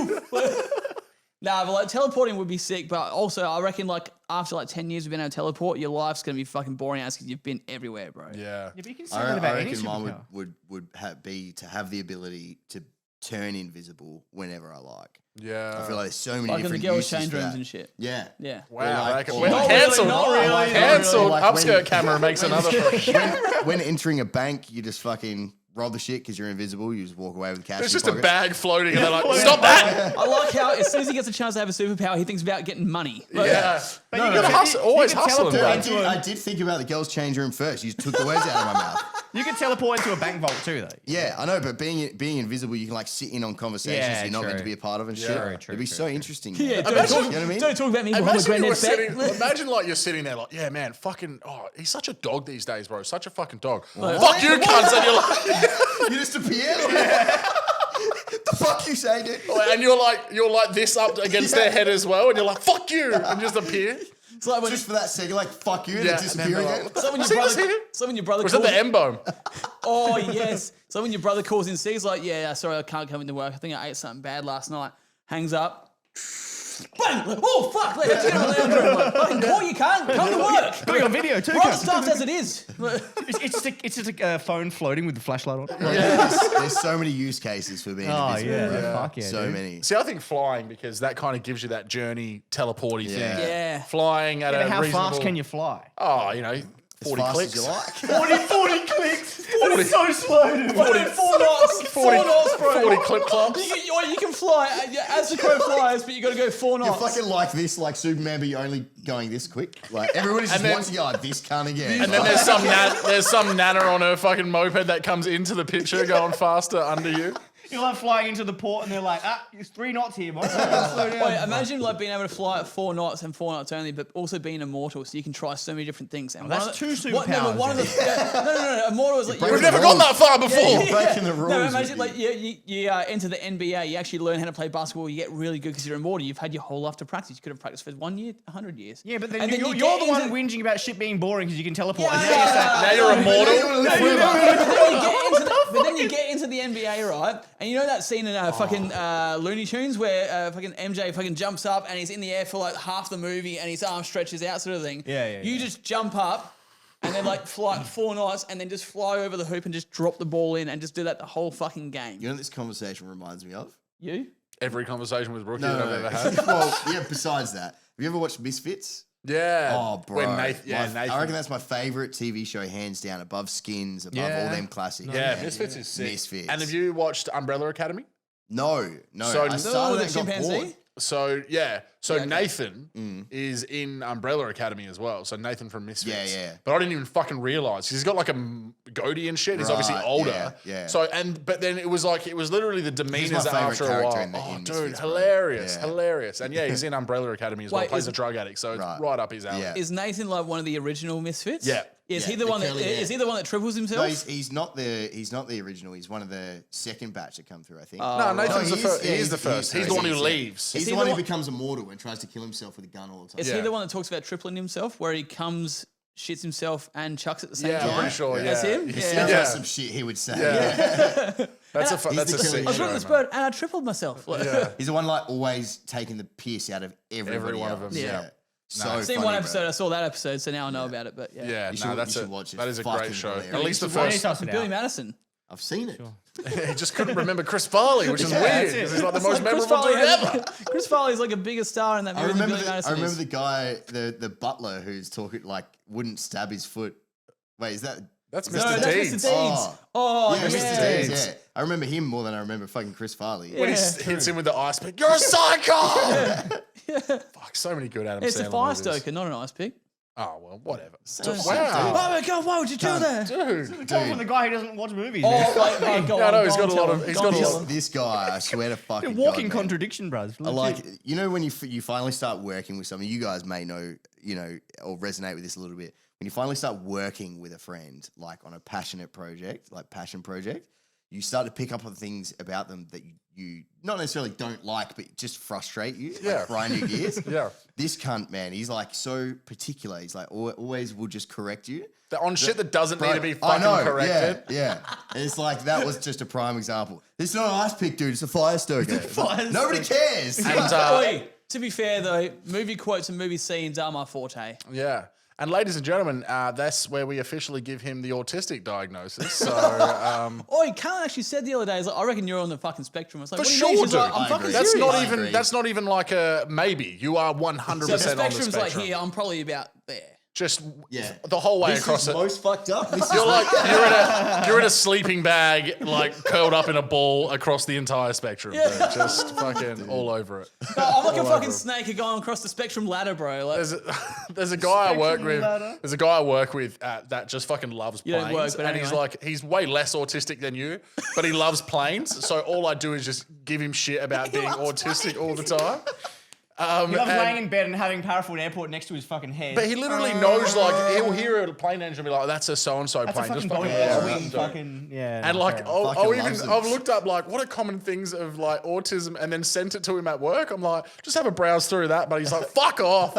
nah, but like teleporting would be sick. But also, I reckon like after like 10 years of being able to teleport, your life's gonna be fucking boring ass because you've been everywhere, bro. Yeah. Yeah, but you can say I that about any reckon mine superpower. would be to have the ability to turn invisible whenever I like. Yeah. I feel like there's so many Like in the different girls' uses change for rooms that. and shit. Yeah. Yeah. Wow. Like, Well, or like- cancelled. Not really. Cancelled. Like Upskirt when- camera makes another. when entering a bank, you just fucking rob the shit because you're invisible. You just walk away with the cash. There's in just your a pocket. bag floating, and they're like, "Stop that!" I like how as soon as he gets a chance to have a superpower, he thinks about getting money. Like, Yeah. But No, you no, can- hustle- you always can hustling, teleport bro. into I did think about the girls' change room first. You took the words out of my mouth. You can teleport into a bank vault too, though. Yeah, I know, but being invisible, you can like sit in on conversations Yeah, you're not meant true. to be a part of and shit. True, It'd be so interesting. Yeah, man. don't Imagine- talk, you know what I mean? don't talk about me behind my Imagine, granddad's back. imagine like you're sitting there like, yeah, man, fucking, he's such a dog these days, bro. Such a fucking dog. Fuck you, cunts. And you're like, You just appear. The fuck you say, dude? and you're like this up against their head as well, and you're like, fuck you, and just appear. It's like when, Just for that second, like fuck you, and Yeah, then disappear and then again. so when your See brother, this here? so when your brother Was that calls, the M-bone? oh yes, so when your brother calls in sick, he's like, yeah, sorry, I can't come into work. I think I ate something bad last night. Hangs up. Bang! Like, oh fuck! Let's get in the lounge room. Like, fucking call you can't come to work. Got it on video too. Write the cuz. stuff as it is. It's just a phone floating with the flashlight on. There's so many use cases for being Oh invisible. yeah, bro. fuck yeah. So dude. many. See, I think flying, because that kind of gives you that journey teleporty thing. Yeah. Yeah. Flying at Yeah, a but how reasonable... fast can you fly? Oh, As 40 fast clicks. as you like. 40 clicks. It's so slow, dude. 4 knots. 4 knots, bro. 40 clip clops. You can fly as the crow flies, but you got to go 4 You're knots. fucking like this, like Superman, but you're only going this quick. Like everybody's just then- watching you like this cunt again. And then there's some nana on her fucking moped that comes into the picture going faster under you. You're like flying into the port and they're like, it's 3 knots here, boy. Slow down. Wait, imagine like being able to fly at 4 knots and 4 knots only, but also being immortal, so you can try so many different things. And that's one of two the, what- no, but superpowers one of the no, immortal is like breaking We've the never gone rules. that far before. You're breaking the rules. No, with imagine you. like you enter the NBA, you actually learn how to play basketball, you get really good because you're immortal. You've had your whole life to practice. You could have practiced for 1 year, 100 years. Yeah, but then, And you're you the get one into- whinging about shit being boring because you can teleport. Yeah, and now you're saying, Now you're immortal. You wanna live forever. But then you get into the NBA, right? And you know that scene in fucking Looney Tunes where fucking MJ fucking jumps up and he's in the air for like half the movie and his arm stretches out, sort of thing. Yeah. You just jump up and then like fly 4 knots and then just fly over the hoop and just drop the ball in and just do that the whole fucking game. You know what this conversation reminds me of? You? Every conversation with Rookie No, that I've ever had. well, yeah. Besides that, have you ever watched Misfits? Yeah. Oh, bro. When Nathan, I reckon that's my favorite TV show, hands down, above Skins, above Yeah. all them classics. Yeah, man. Misfits is sick. Misfits. And have you watched Umbrella Academy? No. So- I Oh, started the and got chimpanzee? bored. So Nathan is in Umbrella Academy as well. So Nathan from Misfits. Yeah. But I didn't even fucking realize he's got like a goatee and shit. He's obviously older. Yeah. So but then it was literally the demeanors my after favourite a while. character in Dude, Misfits, bro. hilarious. And he's in Umbrella Academy as well. Wait, Plays is- a drug addict, so it's right up his alley. Yeah. Is Nathan like one of the original Misfits? Yeah. Is he Yeah, the the one that curly hair. is he the one that triples himself? No, he's not the original. He's one of the second batch that come through, I think. No, Nathan's No, the first. He's the first. He's the one who yeah. leaves. He's he the the one who one- becomes immortal and tries to kill himself with a gun all the time. Is he the one that talks about tripling himself, where he comes, shits himself, and chucks at the same Yeah, time? I'm pretty sure. That's yeah. him? He's- Yeah. Sounds Yeah. like some shit he would say. Yeah. That's a the sick killer. I was show, running this man. bird and I tripled myself. Like, Yeah. He's the one like always taking the piss out of everybody one of else. them, yeah. So I've seen funny, one bro. episode. I saw that episode, so now I know about it. But yeah, Yeah, You no, should- that's you a should watch it. that It's is a great fucking show. hilarious. At least the Why don't you first. toss it Billy out? Madison. I've seen it. He just couldn't remember Chris Farley, which is weird. that's it. 'Cause he's like the It's most like Chris memorable dude Farley- ever. Chris Farley's like a bigger star in that I movie than remember Billy the, Madison I remember is. the guy, the butler who's talking like wouldn't stab his foot. Wait, is that? That's No, Mr. that's Deeds. Mr. Deeds. Oh, yeah, yeah. Mr. Deeds. Yeah, I remember him more than I remember fucking Chris Farley. When he Yeah. hits him with the ice pick, you're a psycho! Fuck, so many good Adam It's Sandler a fire movies. stoker, not an ice pick. Oh, well, whatever. Wow. Oh my god, why would you do that? Dude. Come from the guy who doesn't watch movies. Oh, man. wait, go Yeah, on, no, he's go got on, a lot tell of- him. he's Go got on, a tell lot- him. This guy, I swear to fucking walking God, man. contradiction, bros. I like, you know, when you finally start working with someone, you guys may know, or resonate with this a little bit. When you finally start working with a friend, like on a passion project, you start to pick up on things about them that you not necessarily don't like, but just frustrate you, Yeah. like grind your gears. Yeah. This cunt, man, he's like so particular. He's like always will just correct you. On shit that doesn't need to be I fucking know, corrected. Yeah. And it's like that was just a prime example. It's not an ice pick, dude. It's a fire stoker. Nobody cares. And, Oi, to be fair though, movie quotes and movie scenes are my forte. yeah. And ladies and gentlemen, that's where we officially give him the autistic diagnosis. So, Oi, Carl actually said the other day, he's like, I reckon you're on the fucking spectrum. I was like, for what do you mean? sure, She's dude. like, I'm I fucking agree. serious. I agree. That's not even like a maybe. You are 100% So on the the spectrum's like spectrum. here, I'm probably about there. Just Yeah. the whole way This across is it. most fucked up. This You're is like you're in a sleeping bag, like curled up in a ball across the entire spectrum, dude. Just fucking all over it. No, I'm like a All fucking over. snake going across the spectrum ladder, bro. Like, There's a guy I work Spectrum with. ladder. There's a guy I work with that just fucking loves You don't planes, work, but and he's anyway. like he's way less autistic than you, but he loves planes. So all I do is just give him shit about being autistic all the time. He loves and- laying in bed and having Parafoot Airport next to his fucking head. But he literally knows, like, he'll hear a plane engine and be like, that's a so-and-so That's a plane. fucking Just fucking Boeing yeah, X-wing fucking, yeah. And no, like, fair enough. Fucking I've loves looked up like what are common things of like autism, and then sent it to him at work. I'm like, just have a browse through that, but he's like, fuck off.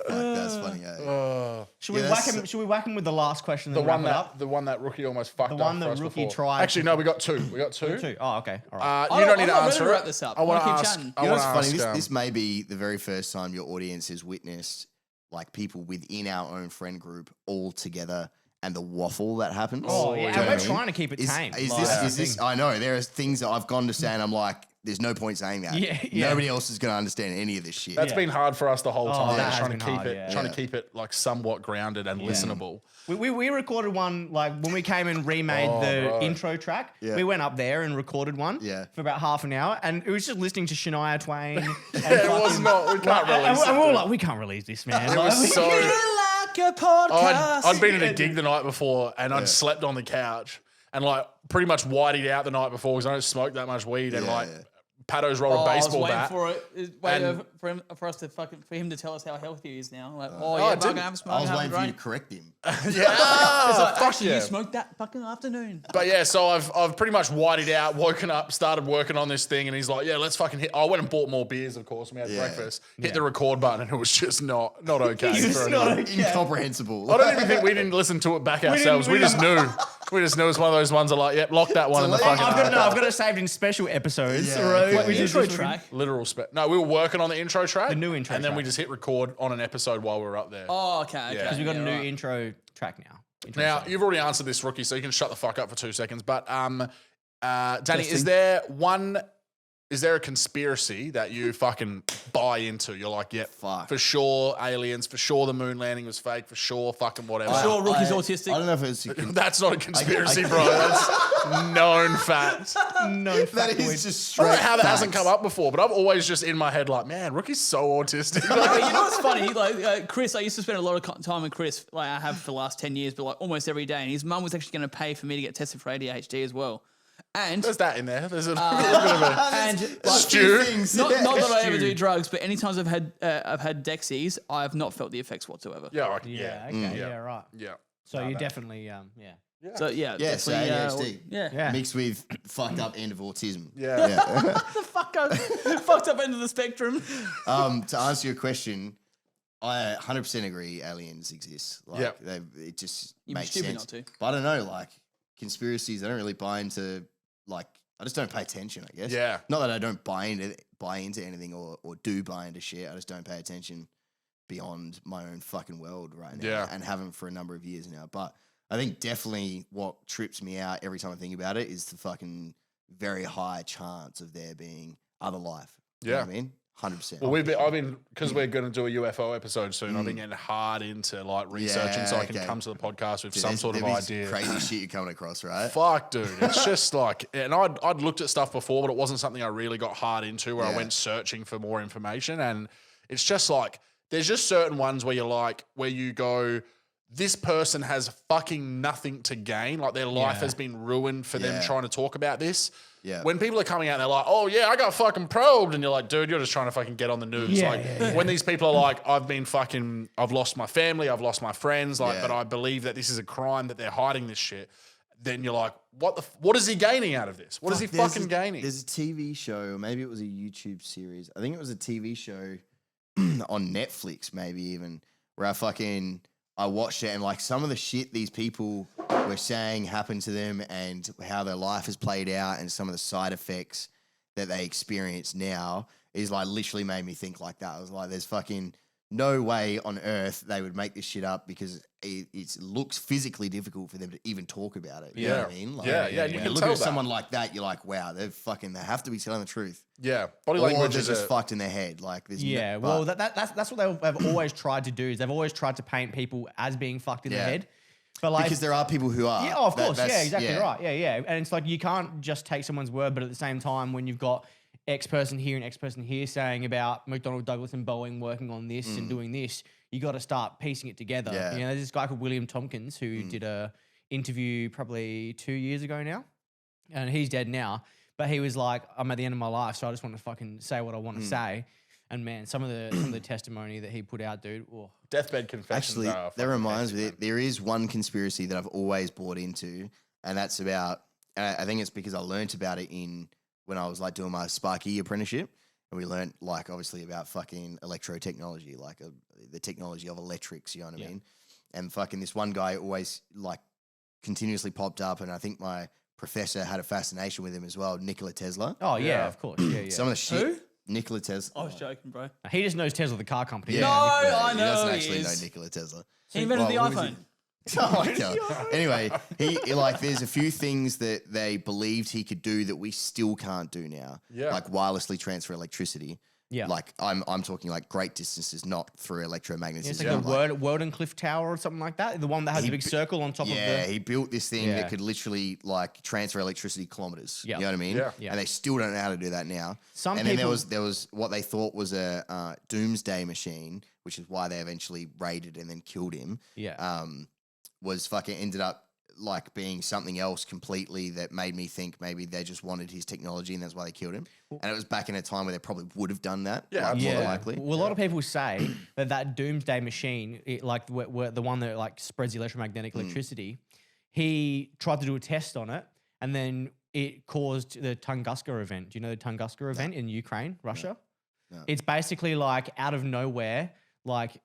that's funny. Yeah. Should we Yeah, whack that's- him? Should we whack him with the last question? the And then one wrap it up? the one that rookie almost fucked The up. one for that us rookie before. tried. Actually, no, we got two. We got two. Two. Oh, okay. All right. You don't need I'm to not ready answer to it. wrap this up. I I want to wanna keep ask. chatting. I You know want what's to funny? ask. This may be the very first time your audience has witnessed like people within our own friend group all together and the waffle that happens. Oh, Do yeah. you And know we're what I mean? trying to keep it Is, tame. is Like, this? that's Is the this? thing. I know there are things that I've gone to say, and I'm like, there's no point saying that. Yeah, yeah. Nobody else is going to understand any of this shit. That's been hard for us the whole time. that has trying to been keep hard, it, yeah. trying to keep it like somewhat grounded and listenable. We recorded one like when we came and remade the bro. intro track. Yeah. We went up there and recorded one Yeah. for about half an hour, and it was just listening to Shania Twain. And It was not. We can't release it. and we were dude. like, we can't release this, man. It Like, was so. like a podcast. I'd been at a gig the night before and I'd slept on the couch and like pretty much whiteyed out the night before because I don't smoke that much weed and Yeah, like yeah. Pado's rolled Oh, a I was baseball waiting bat. for it. And- For us to for him to tell us how healthy he is now. Like, I yeah, didn't. fucking have a smoke. I was have a waiting for you to drink. correct him. Yeah, fuck Actually, yeah. you smoked that fucking afternoon. But yeah, so I've pretty much whited out, woken up, started working on this thing, and he's like, "Yeah, let's fucking hit." I went and bought more beers, of course. And we had Yeah. breakfast. Hit the record button, and it was just not okay. for anyone. Incomprehensible. I don't even think we didn't listen to it back ourselves. We just knew. We just knew it was one of those ones that like, yep, lock that one in the Delete. fucking I've got it saved in special episodes. Yeah, right? okay. Which is Intro just- track. literal spec. No, we were working on the intro track. The new intro And then track. we just hit record on an episode while we were up there. Oh, okay. Because we got a new right. intro track now. Intro Now, song. you've already answered this, rookie, so you can shut the fuck up for 2 seconds. But Danny, is Testing. there one is there a conspiracy that you fucking buy into? You're like, yeah, Fuck. for sure aliens, for sure the moon landing was fake, for sure fucking whatever. Sure, Rookie's autistic. I don't know if it's That's not a conspiracy, bro. That's known fact. No, that factoid. is just I don't straight. know how that hasn't facts. come up before, but I'm always just in my head like, man, Rookie's so autistic. Like, you know what's funny? Like Chris, I used to spend a lot of time with Chris. Like I have for the last 10 years, but like almost every day. And his mum was actually going to pay for me to get tested for ADHD as well. And There's that in there. There's a little bit of a and stew. not that I ever do drugs, but any times I've had Dexies, I have not felt the effects whatsoever. Yeah, Yeah, okay, yeah, right. yeah. So you definitely, So yeah, Yeah, so definitely, ADHD. yeah. Mixed with fucked up end of autism. Yeah. Fucked up end of the spectrum. To answer your question, I 100% agree aliens exist. Like, Yep. it just You'd be makes stupid sense. not to. But I don't know, like conspiracies, I don't really buy into. Like, I just don't pay attention, I guess. Yeah. Not that I don't buy into anything or do buy into shit. I just don't pay attention beyond my own fucking world right now. Yeah. And haven't for a number of years now. But I think definitely what trips me out every time I think about it is the fucking very high chance of there being other life. You know what I mean? 100%. Well, I've been, because we're going to do a UFO episode soon, I've been getting hard into like researching so I can okay. come to the podcast with Dude, some there's- sort of there be idea. Crazy shit you're coming across, right? Fuck, dude. It's just like, and I'd looked at stuff before, but it wasn't something I really got hard into where I Yeah. went searching for more information. And it's just like, there's just certain ones where you're like, where you go, this person has fucking nothing to gain. Like their life has been ruined for them Yeah. trying to talk about this. Yeah. When people are coming out and they're like, oh yeah, I got fucking probed. And you're like, dude, you're just trying to fucking get on the news. Yeah, like when these people are like, I've lost my family, I've lost my friends, like, Yeah. but I believe that this is a crime, that they're hiding this shit. Then you're like, what is he gaining out of this? What is he There's fucking gaining? There's a TV show, or maybe it was a YouTube series. I think it was a TV show on Netflix, maybe even, where I watched it, and like some of the shit these people were saying happened to them and how their life has played out and some of the side effects that they experience now is like literally made me think like that. I was like, there's fucking no way on earth they would make this shit up because it looks physically difficult for them to even talk about it. You know what I mean? Like, Yeah, you when can you look tell at that. someone like that, you're like, wow, they have to be telling the truth. Yeah. Body Or language they're is just fucked in their head. Like, there's Yeah, well, that's what they've always tried to do. Is they've always tried to paint people as being fucked in the Yeah. head. But like, because there are people who are. yeah, of course, yeah, That's- exactly right, yeah, and it's like you can't just take someone's word, but at the same time, when you've got X person here and X person here saying about McDonnell Douglas and Boeing working on this and doing this, you got to start piecing it together. Yeah. You know, there's this guy called William Tompkins who did a interview probably 2 years ago now, and he's dead now. But he was like, I'm at the end of my life, so I just want to fucking say what I want to say. And man, some of the testimony that he put out, dude. Oh. deathbed confessions. Actually, are that fucking reminds me, hectic, man. there is one conspiracy that I've always bought into, and that's about, I think it's because I learnt about it when I was like doing my Sparky apprenticeship, and we learnt like obviously about fucking electro-technology, like the technology of electrics, you know what I mean? And fucking this one guy always like continuously popped up, and I think my professor had a fascination with him as well, Nikola Tesla. Oh yeah, of course, yeah. Some of the shit. Who? Nikola Tesla. I was joking, bro. He just knows Tesla, the car company. No, I He know doesn't he actually is. know Nikola Tesla. He invented the Well, who is iPhone. Oh my God. Anyway, he like there's a few things that they believed he could do that we still can't do now. Yeah. Like wirelessly transfer electricity. Yeah. Like I'm talking like great distances, not through electromagnetism. It's like the Wardenclyffe Tower or something like that. The one that has He the big bu- circle on top of Yeah, the. he built this thing Yeah. that could literally like transfer electricity kilometers. Yeah. You know what I mean? Yeah. Yeah. And they still don't know how to do that now. Some and then people- there was what they thought was a doomsday machine, which is why they eventually raided and then killed him. Yeah. Was fucking ended up like being something else completely that made me think maybe they just wanted his technology and that's why they killed him. And it was back in a time where they probably would have done that. Yeah, like, more Yeah. than likely. Well, a lot of people say that doomsday machine, like the one that like spreads the electromagnetic electricity, he tried to do a test on it, and then it caused the Tunguska event. Do you know the Tunguska event in Ukraine, Russia? No. It's basically like out of nowhere, like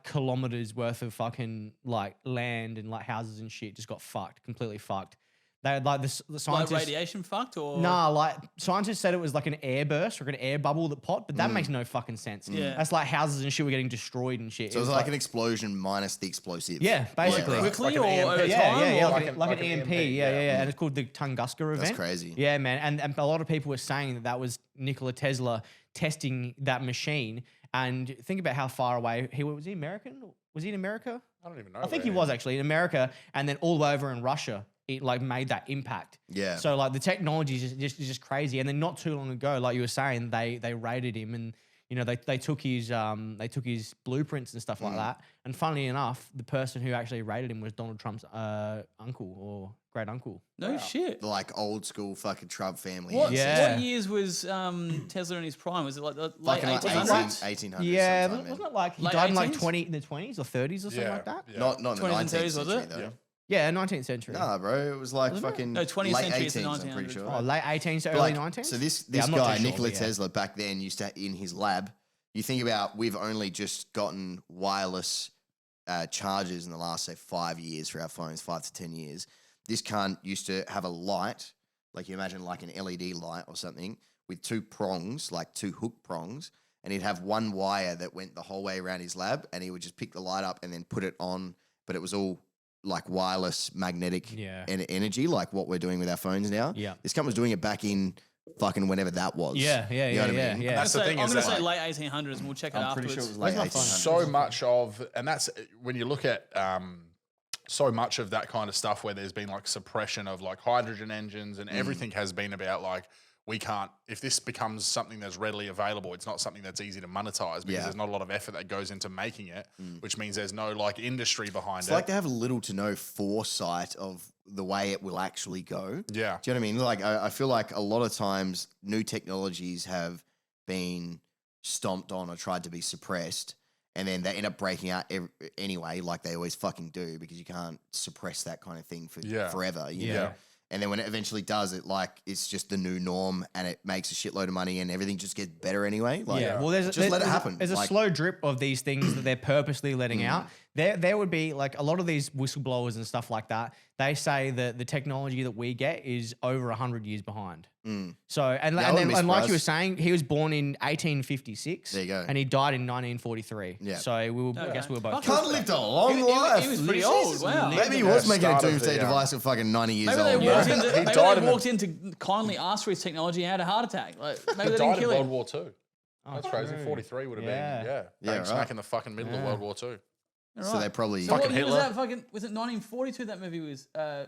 kilometers worth of fucking like land and like houses and shit just got fucked, completely fucked. They like the Like scientists. radiation fucked or Nah, like scientists said it was like an air burst or an air bubble that popped, but that makes no fucking sense. Yeah. That's like houses and shit were getting destroyed and shit. So it was like an explosion minus the explosive. yeah, basically. right. quickly Like an or EMP. over Yeah, time? yeah, yeah, or- like an EMP. Yeah. And it's called the Tunguska event. crazy. Yeah, man. And a lot of people were saying that that was Nikola Tesla testing that machine. And think about how far away was he American? Was he in America? I don't even know. I think he was actually in America, and then all over in Russia, it like made that impact. Yeah. So like the technology is just crazy. And then not too long ago, like you were saying, they raided him, and you know they took his blueprints and stuff like that. And funnily enough, the person who actually raided him was Donald Trump's uncle or great uncle. No shit. Like old school fucking Trump family. What, Yeah. what years was Tesla in his prime? Was it like the late Fucking like 1800s? 1800s. Yeah, sometime, man. wasn't it like he Late died in like 18s? in the 20s or 30s or something like that? Yeah. Not in the 20s and 19th 30s, was century, it? though. Yeah, 19th century. Nah, bro, it was like fucking No, 20th late century is the 18s, I'm pretty 1900s. sure. Oh, late 18s to Like, early 19s? So this Yeah, I'm not guy, too sure, Nikola but yeah. Tesla, back then used to in his lab. You think about we've only just gotten wireless chargers in the last say 5 years for our phones, 5 to 10 years. This cunt used to have a light, like you imagine like an LED light or something, with two prongs, like two hook prongs, and he'd have one wire that went the whole way around his lab, and he would just pick the light up and then put it on, but it was all like wireless magnetic Yeah. energy, like what we're doing with our phones now. Yeah. This cunt was doing it back in fucking whenever that was. Yeah, You know what I mean? That's the thing I'm is going to that say late 1800s and we'll check it I'm afterwards. pretty sure it was late Where's my 1800s. phone? So much of, and that's when you look at so much of that kind of stuff where there's been like suppression of like hydrogen engines and everything has been about like, we can't, if this becomes something that's readily available, it's not something that's easy to monetize because Yeah. there's not a lot of effort that goes into making it, which means there's no like industry behind It's it. like they have little to no foresight of the way it will actually go. Yeah. Do you know what I mean? Like, I feel like a lot of times new technologies have been stomped on or tried to be suppressed, and then they end up breaking out anyway, like they always fucking do, because you can't suppress that kind of thing for forever. You know? And then when it eventually does, it's just the new norm, and it makes a shitload of money, and everything just gets better anyway. Like, Yeah, well, let it happen. There's a Like- slow drip of these things that they're purposely letting out. There would be like a lot of these whistleblowers and stuff like that. They say that the technology that we get is over 100 years behind. So and I wouldn't be like you were surprised. saying, he was born in 1856. There you go. And he died in 1943. Yeah. So I guess we were both. Cunt lived a long life. He was pretty old. Wow. Maybe he was making a Start of doomsday the, device at fucking 90 years Maybe they old. walked, bro. into, He maybe died they in a- walked in to kindly ask for his technology and had a heart attack. Like, maybe they died didn't in kill World him. War II. That's crazy. 43 would have Yeah. been, Yeah, bang smack right. in the fucking middle of World War II. So they probably... So what Fucking year was Hitler. that fucking, was it 1942 that movie was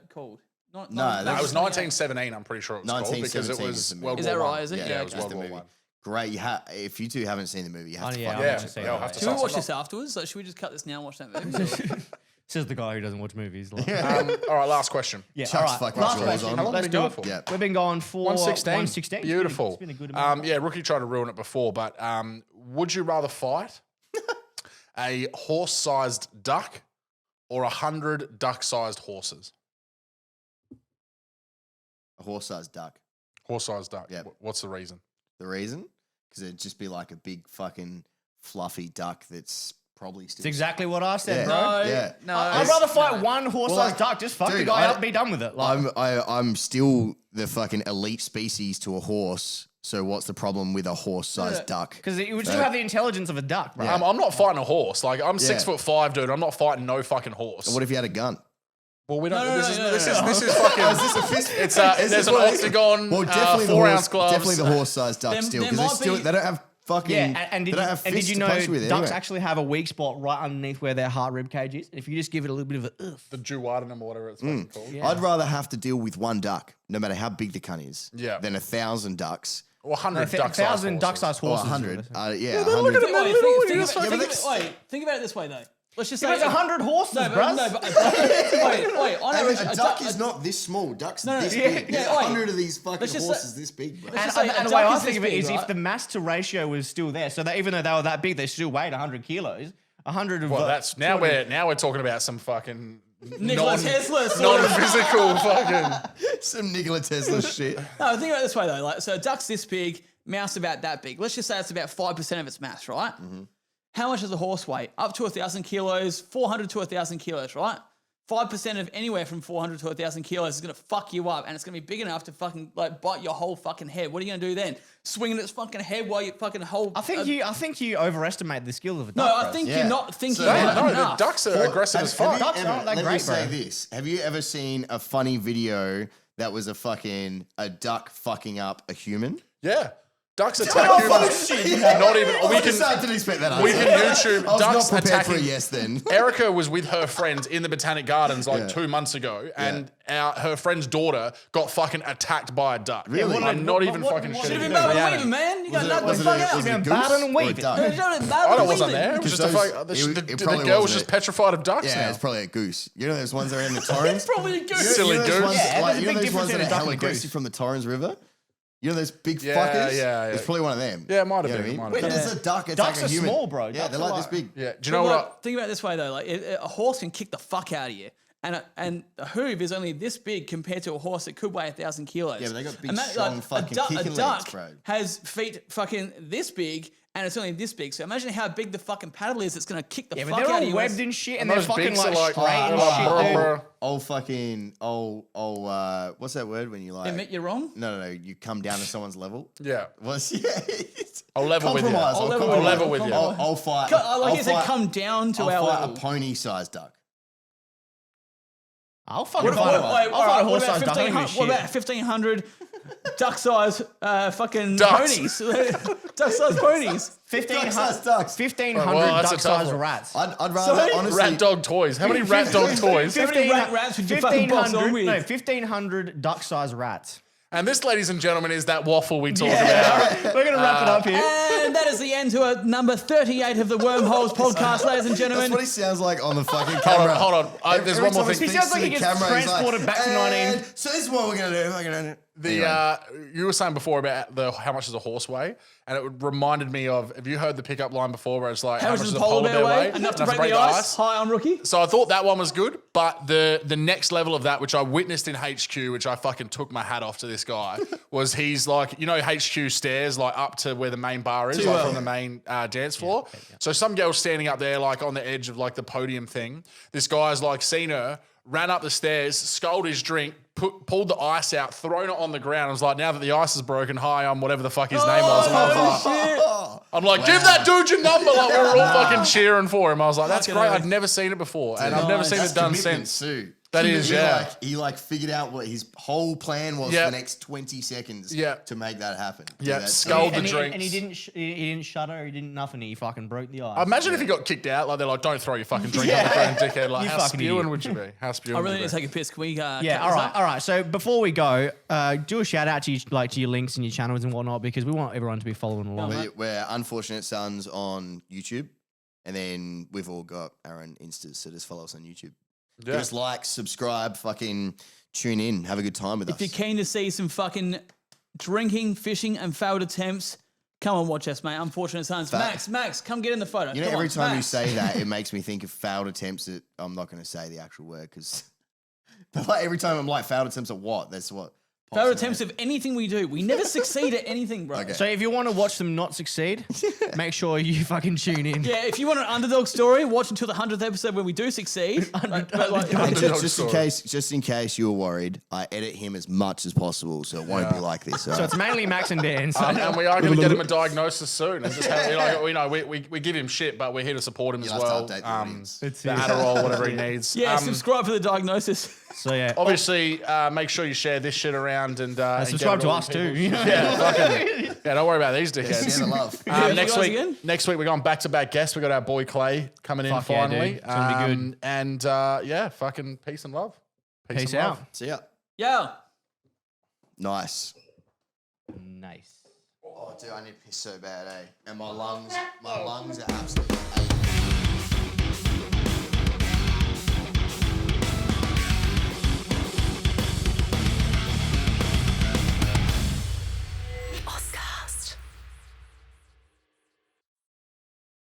called? No, No, that it was 1917, I'm pretty sure it was called, because it 1917 was is the movie. World Is War that One. right, is it? Yeah, Yeah, it was okay. World the War movie. One. Great. If you two haven't seen the movie, you have to yeah, fucking I watch haven't it. seen Yeah, it. I'll have to Should we start watch some- this afterwards? Like, should we just cut this now and watch that movie? Says the guy who doesn't watch movies. Like, All right, last question. yeah, Chuck's all right. fucking Last jaws question. on. How long Let's have we do been it. going for? Yeah. We've been going for 116. 116. Beautiful. It's been a good amount. Yeah, Rookie tried to ruin it before, but would you rather fight a horse-sized duck or 100 duck-sized horses? A horse-sized duck. Horse-sized duck. Yep. What's the reason? The reason? Because it'd just be like a big fucking fluffy duck that's probably still... It's exactly what I said, Yeah. bro. No, Yeah. no. I'd rather fight one horse-sized like, duck. Just fuck the dude, guy I- up, be done with it. Like, I'm still the fucking elite species to a horse, so what's the problem with a horse-sized duck? because it would still have the intelligence of a duck, bro. Yeah. I'm not fighting a horse. Like, I'm 6'5", dude. I'm not fighting no fucking horse. What if you had a gun? Well, we don't. No, this no, is no, this is fucking. Is this a fist? It's Is there's this an what it is? octagon. Well, definitely the 4-ounce horse, gloves. definitely the horse-sized duck There- still, there because might be- they don't have fucking... Yeah, and they did, don't have and did fists you to know punch with ducks anyway. actually have a weak spot right underneath where their heart rib cage is? And if you just give it a little bit of a the duodenum or whatever it's fucking called. Yeah. I'd rather have to deal with one duck, no matter how big the cunt is, Yeah. than 1,000 ducks. Or 100 duck-sized 1,000 horses. duck-sized Or horses. 100. Yeah, 100. Think about it this way though. Let's just say It's 100 horses, no, bruh. no, but wait. On And average, a duck is not this small. Duck's No, no, this yeah, big. There's yeah, wait. 100 of these fucking Let's just horses say- this big, bro. Let's just And say a the duck way I is think of this it is big, if right? the mass to ratio was still there, so that even though they were that big, they still weighed 100 kilos. 100 of Well, that's now 200 we're talking about some fucking Nikola Tesla sort of- non-physical fucking. Some Nikola Tesla shit. No, think about it this way though. Like, so a duck's this big, mouse about that big. Let's just say it's about 5% of its mass, right? How much does a horse weigh? Up to 1,000 kilos, 400 to 1,000 kilos, right? 5% of anywhere from 400 to 1,000 kilos is going to fuck you up, and it's going to be big enough to fucking like bite your whole fucking head. What are you going to do then? Swinging its fucking head while you fucking hold. I think you overestimate the skill of a duck. No, I bro. think Yeah. you're not thinking So- about No, it the enough. ducks are aggressive as fuck. Ducks aren't that let me great, say bro. this. Have you ever seen a funny video that was a duck fucking up a human? Yeah. Ducks attack humans. Not even. I didn't expect that. We can YouTube I was ducks not prepared for a attacking. yes then. Erica was with her friends in the Botanic Gardens like Yeah. 2 months ago, and her friend's daughter got fucking attacked by a duck. Really? I'm not even what- fucking what- Should shitting have you. been Barbara Reality. Weaving, man. You got nothing Was to it fuck a out. goose Battling and or a weaving. duck? I wasn't there. It was Because just a those- fuck. it The probably girl was wasn't just it. petrified of ducks Yeah, now. it's probably a goose. You know those ones that are in the Torrens? Probably a goose. Silly those goose. ones, Yeah, like, there's a you know big those ones difference that in a are duck hella and a goose. aggressive from the Torrens River? You know those big Yeah, fuckers? yeah. It's probably one of them. Yeah, it might have You know been, what I it might mean? have When been. does a duck attack Ducks a are human? small, bro. Yeah, Ducks they're are like this like- big. Yeah. Do you know Like, what? think about it this way though, like a horse can kick the fuck out of you, and a hoof is only this big compared to a horse that could weigh 1,000 kilos. Yeah, but they got big, Imagine, strong fucking a kicking duck legs, bro. has feet fucking this big, and it's only this big. So imagine how big the fucking paddle is. It's gonna kick the Yeah, but fuck they're out of all you. webbed and shit, and And they're those fucking beaks like are like- straight and like, shit, brr, dude. brr. Old fucking, what's that word when you like? Admit you're wrong. No, you come down to someone's level. Yeah. What's I'll level with you. Compromise. I'll I'll level compromise. level with you. I'll fight. Like I'll you said, fight- come down to I'll our fight level. a pony-sized duck. I'll fucking fight about- a wait, I'll fight a horse-sized duck. I don't give a 1500? What about shit. 1,500 duck-sized fucking Ducks. ponies? Duck-sized ponies. 1,500 ducks. 1,500 Well, that's a tough duck-sized one. rats. I'd rather, Sorry? honestly... Rat dog toys. How many rat dog toys? How many rats would you fucking box on with? 1,500 duck-sized rats. And this, ladies and gentlemen, is that waffle we talk about. We're gonna wrap it up here. And that is the end to a number 38 of the Wormholes podcast, ladies and That's gentlemen. what he sounds like on the fucking Hold camera. on, hold on. There's Every one more time thing. He speaks sounds like to he the gets camera, he's transported back to 19. "And so this is what we're gonna do. We're gonna You were saying before about how much does a horse weigh, and it reminded me of. Have you heard the pickup line before where it's like How much does a polar bear weigh? Enough to break the ice. Hi, I'm Rookie. So I thought that one was good, but the next level of that, which I witnessed in HQ, which I fucking took my hat off to this guy, was he's like, you know, HQ stairs like up to where the main bar is, Too like well. from the main dance floor. So some girl's standing up there like on the edge of like the podium thing. This guy's like seen her, ran up the stairs, sculled his drink, pulled the ice out, thrown it on the ground. I was like, now that the ice is broken, hi, I'm whatever the fuck his name was. And I'm like, give that dude your number. Like, we were all fucking cheering for him. I was like, that's Fucking great. oath. I'd never seen it before. And I've never seen That's it done commitment since. too. That is, yeah. He figured out what his whole plan was Yeah. for the next 20 seconds Yeah. to make that happen. Yeah, that's- skull the And drinks. he didn't shudder. He didn't nothing. He fucking broke the ice. Imagine if he got kicked out. Like, they're like, don't throw your fucking drink on the ground, dickhead. Like, You how fucking spewing idiot. would you be? How spewing I really would need you to be? take a piss. Can we Yeah, cut all this right, up? all right. So before we go, do a shout out to your links and your channels and whatnot because we want everyone to be following along. We're Unfortunate Sons on YouTube, and then we've all got our own Instas, so just follow us on YouTube. Yeah. Give us like, subscribe, fucking tune in, have a good time with If us. you're keen to see some fucking drinking, fishing, and failed attempts, come and watch us, mate. Unfortunate Sons. Max, come get in the photo. You know, Come every on, time you Max. say that, it makes me think of failed attempts at, I'm not going to say the actual word because, but like every time I'm like, failed attempts at what? That's what. pops failed in my attempts head. of anything we do. We never succeed at anything, bro. Okay. So if you want to watch them not succeed, make sure you fucking tune in. Yeah, if you want an underdog story, watch until the 100th episode when we do succeed. Just in case you were worried, I edit him as much as possible, so it won't be like this. So it's mainly Max and Dan. So And we are going to get him a diagnosis soon. And just have, we give him shit, but we're here to support him You'll as have to well. update the audience. The Adderall, whatever he needs. Yeah, subscribe for the diagnosis. So yeah, Obviously, make sure you share this shit around and subscribe get it to all us people. too. You know? Yeah, fucking, yeah. Don't worry about these dickheads. Share the love. Next guys again? week, we're going back-to-back guests. We got our boy Clay coming in Fuck yeah, finally. dude. It's gonna be good. And yeah, fucking peace and love. Peace and out. love. See ya. Yeah. Nice. Nice. Oh, dude, I need to piss so bad, eh? And my lungs are absolutely.